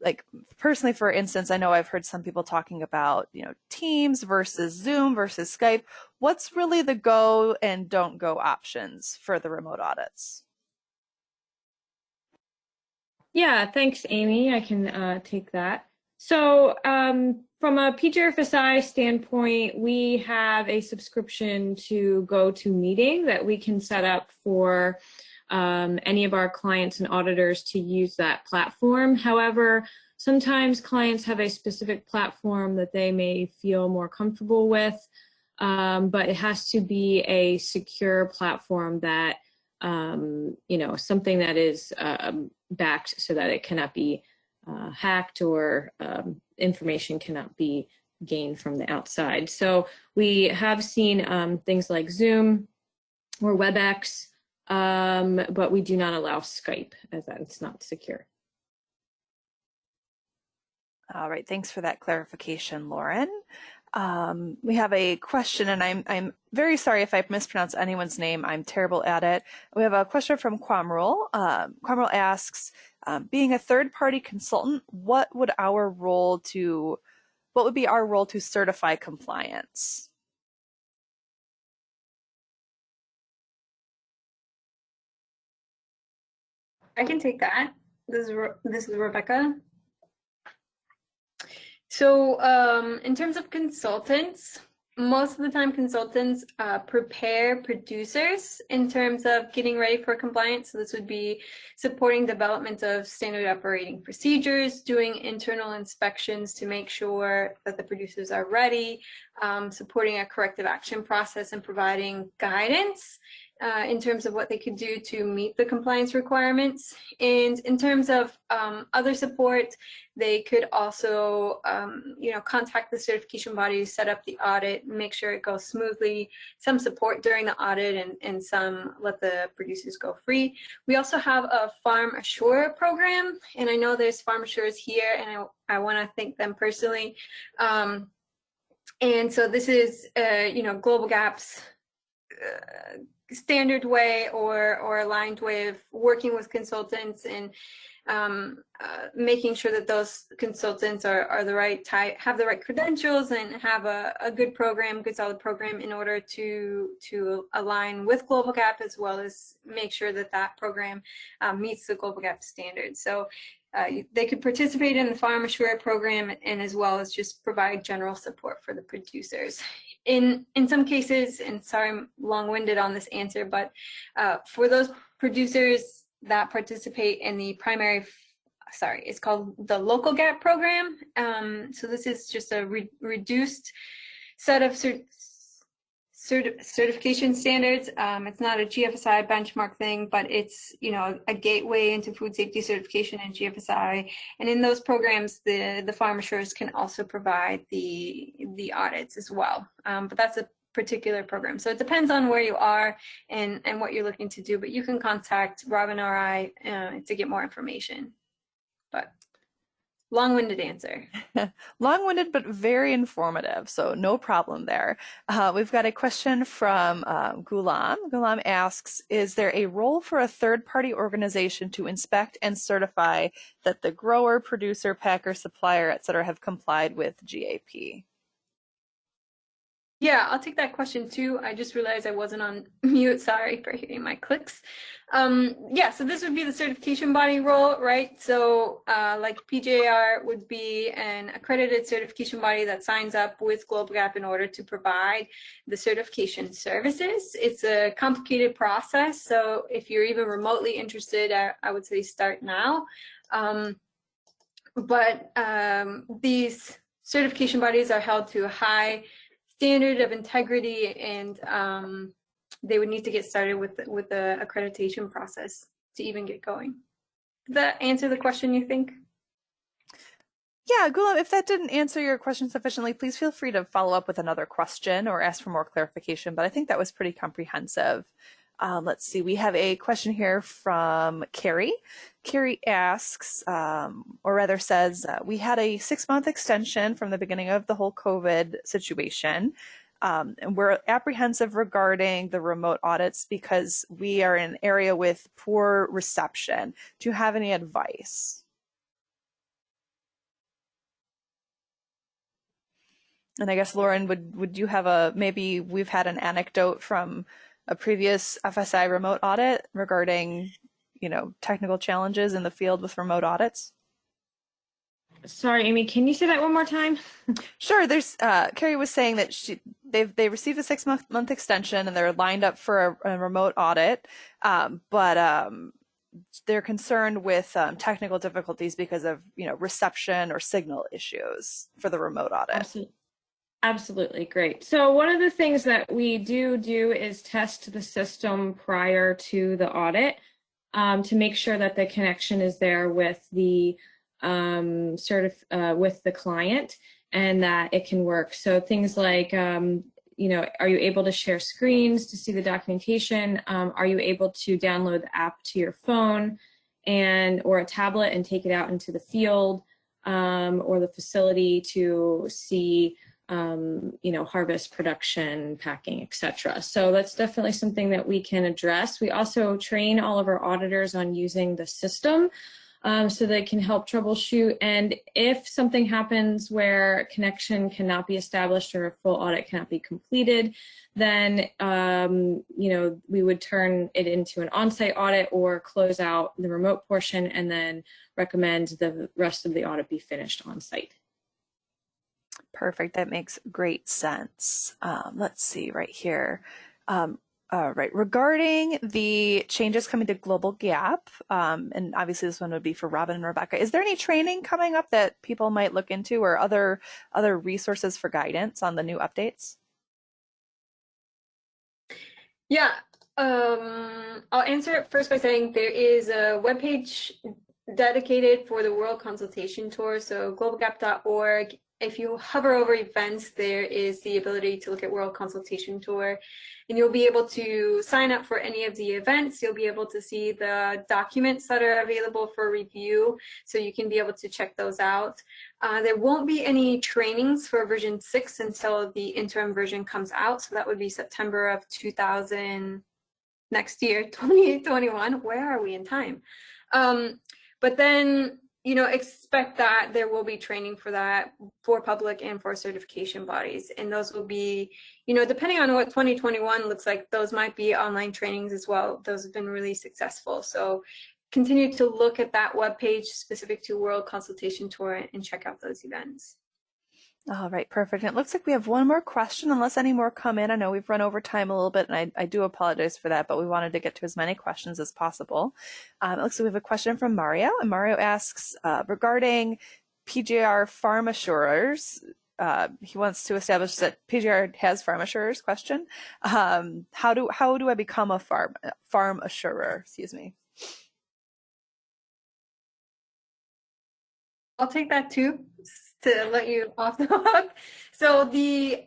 [SPEAKER 1] like personally, for instance, I know I've heard some people talking about, Teams versus Zoom versus Skype. What's really the go and don't go options for the remote audits?
[SPEAKER 3] Yeah, thanks, Amy. I can take that. So from a PJRFSI standpoint, we have a subscription to GoToMeeting that we can set up for any of our clients and auditors to use that platform. However, sometimes clients have a specific platform that they may feel more comfortable with, but it has to be a secure platform that, something that is backed so that it cannot be hacked or information cannot be gained from the outside. So we have seen things like Zoom or WebEx, but we do not allow Skype as that it's not secure.
[SPEAKER 1] All right, thanks for that clarification, Lauren. We have a question, and I'm very sorry if I've mispronounced anyone's name. I'm terrible at it. We have a question from Quamrul. Quamrul asks, being a third-party consultant, what would be our role to certify compliance?
[SPEAKER 5] I can take that. This is Rebecca. So in terms of consultants, most of the time consultants prepare producers in terms of getting ready for compliance. So this would be supporting development of standard operating procedures, doing internal inspections to make sure that the producers are ready, supporting a corrective action process and providing guidance in terms of what they could do to meet the compliance requirements. And in terms of other support, they could also, contact the certification body, set up the audit, make sure it goes smoothly, some support during the audit, and some let the producers go free. We also have a Farm Assure program, and I know there's Farm Assures here, and I want to thank them personally. And so this is, GLOBAL.Ga.P's standard way or aligned way of working with consultants and making sure that those consultants are the right type, have the right credentials, and have a good program, good solid program in order to align with GLOBAL.Ga.P, as well as make sure that that program meets the GLOBAL.Ga.P standards. So they could participate in the Farm Assure program, and as well as just provide general support for the producers. In some cases, and sorry I'm long-winded on this answer, but for those producers that participate in the it's called the Local GAP program. So this is just a reduced set of certification standards. It's not a GFSI benchmark thing, but it's a gateway into food safety certification and GFSI. And in those programs, the farm assurers can also provide the audits as well. But that's a particular program, so it depends on where you are and what you're looking to do. But you can contact Robin or I to get more information. But long-winded answer.
[SPEAKER 1] Long-winded, but very informative, so no problem there. We've got a question from Gulam. Gulam asks, is there a role for a third-party organization to inspect and certify that the grower, producer, packer, supplier, etc. have complied with GAP?
[SPEAKER 5] Yeah, I'll take that question too. I just realized I wasn't on mute. Sorry for hearing my clicks. Yeah, so this would be the certification body role, right? So like PJR would be an accredited certification body that signs up with GLOBAL.Ga.P in order to provide the certification services. It's a complicated process, so if you're even remotely interested, I would say start now. But these certification bodies are held to a high standard of integrity, and they would need to get started with the accreditation process to even get going. Did that answer the question, you think?
[SPEAKER 1] Yeah, Gulam, if that didn't answer your question sufficiently, please feel free to follow up with another question or ask for more clarification, but I think that was pretty comprehensive. Let's see, we have a question here from Carrie. Carrie asks, or rather says, we had a 6-month extension from the beginning of the whole COVID situation. And we're apprehensive regarding the remote audits because we are in an area with poor reception. Do you have any advice? And I guess, Lauren, would you have maybe we've had an anecdote from a previous FSI remote audit regarding, technical challenges in the field with remote audits?
[SPEAKER 3] Sorry, Amy, can you say that one more time?
[SPEAKER 1] Sure. There's Carrie was saying that they received a 6-month extension and they're lined up for a remote audit, but they're concerned with technical difficulties because of reception or signal issues for the remote audit.
[SPEAKER 3] Absolutely, great. So one of the things that we do is test the system prior to the audit to make sure that the connection is there with the with the client and that it can work. So things like, are you able to share screens to see the documentation? Are you able to download the app to your phone or a tablet and take it out into the field or the facility to see harvest, production, packing, etc. So that's definitely something that we can address. We also train all of our auditors on using the system so they can help troubleshoot. And if something happens where connection cannot be established or a full audit cannot be completed, then we would turn it into an on-site audit or close out the remote portion and then recommend the rest of the audit be finished on-site.
[SPEAKER 1] Perfect. That makes great sense. Let's see right here. Right. Regarding the changes coming to GLOBAL.G.A.P, and obviously this one would be for Robin and Rebecca, is there any training coming up that people might look into or other resources for guidance on the new updates?
[SPEAKER 5] Yeah, I'll answer it first by saying there is a webpage dedicated for the World Consultation Tour, so globalgap.org. If you hover over events, there is the ability to look at World Consultation Tour, and you'll be able to sign up for any of the events. You'll be able to see the documents that are available for review, so you can be able to check those out. There won't be any trainings for version 6 until the interim version comes out, so that would be September of 2000, next year, 2021. Where are we in time? But then, you know, expect that there will be training for that for public and for certification bodies. And those will be, you know, depending on what 2021 looks like, those might be online trainings as well. Those have been really successful. So continue to look at that webpage specific to World Consultation Tour and check out those events.
[SPEAKER 1] All right, perfect. And it looks like we have one more question, unless any more come in. I know we've run over time a little bit, and I do apologize for that, but we wanted to get to as many questions as possible. It looks like we have a question from Mario, and Mario asks regarding PJR farm assurers. He wants to establish that PJR has farm assurers. Question: how do I become a farm assurer? Excuse me.
[SPEAKER 5] I'll take that too, to let you off the hook. So the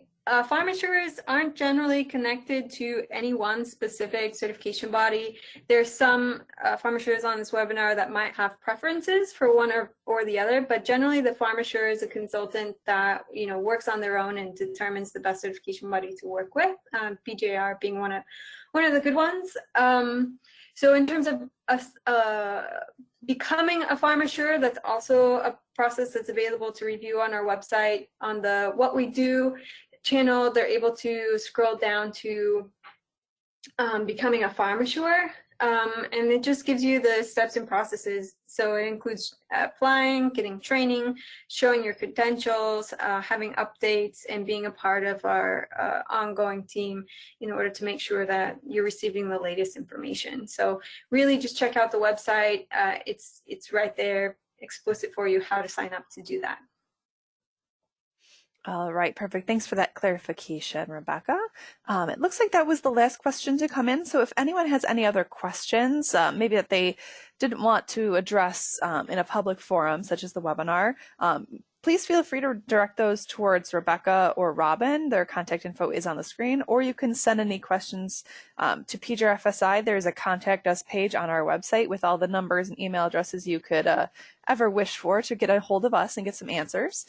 [SPEAKER 5] farm assurers aren't generally connected to any one specific certification body. There's some farm assurers on this webinar that might have preferences for one or the other, but generally the farm assurer is a consultant that, you know, works on their own and determines the best certification body to work with, PJR being one of the good ones. So in terms of becoming a farm assurer, that's also a process that's available to review on our website. On the What We Do channel, they're able to scroll down to becoming a farm assurer. And it just gives you the steps and processes. So it includes applying, getting training, showing your credentials, having updates, and being a part of our ongoing team in order to make sure that you're receiving the latest information. So really just check out the website. It's right there, explicit for you how to sign up to do that.
[SPEAKER 1] All right, perfect. Thanks for that clarification, Rebecca. It looks like that was the last question to come in. So if anyone has any other questions, maybe that they didn't want to address in a public forum, such as the webinar, please feel free to direct those towards Rebecca or Robin. Their contact info is on the screen, or you can send any questions to PJRFSI. There's a contact us page on our website with all the numbers and email addresses you could ever wish for to get a hold of us and get some answers.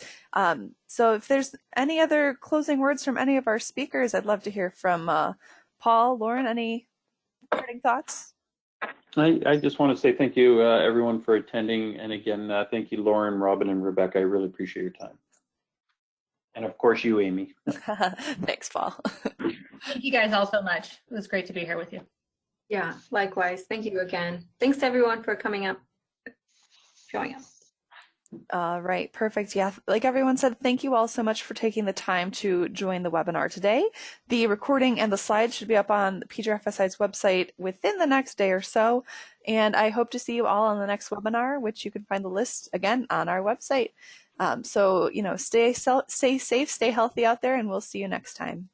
[SPEAKER 1] So if there's any other closing words from any of our speakers, I'd love to hear from Paul, Lauren, any parting thoughts?
[SPEAKER 2] I just want to say thank you, everyone, for attending. And again, thank you, Lauren, Robin, and Rebecca. I really appreciate your time. And of course, you, Amy.
[SPEAKER 1] Thanks, Paul.
[SPEAKER 4] Thank you guys all so much. It was great to be here with you.
[SPEAKER 5] Yeah, likewise. Thank you again. Thanks to everyone for coming up, showing up.
[SPEAKER 1] All right, perfect. Yeah, like everyone said, thank you all so much for taking the time to join the webinar today. The recording and the slides should be up on the PJRFSI's website within the next day or so. And I hope to see you all on the next webinar, which you can find the list again on our website. So, you know, stay safe, stay healthy out there, and we'll see you next time.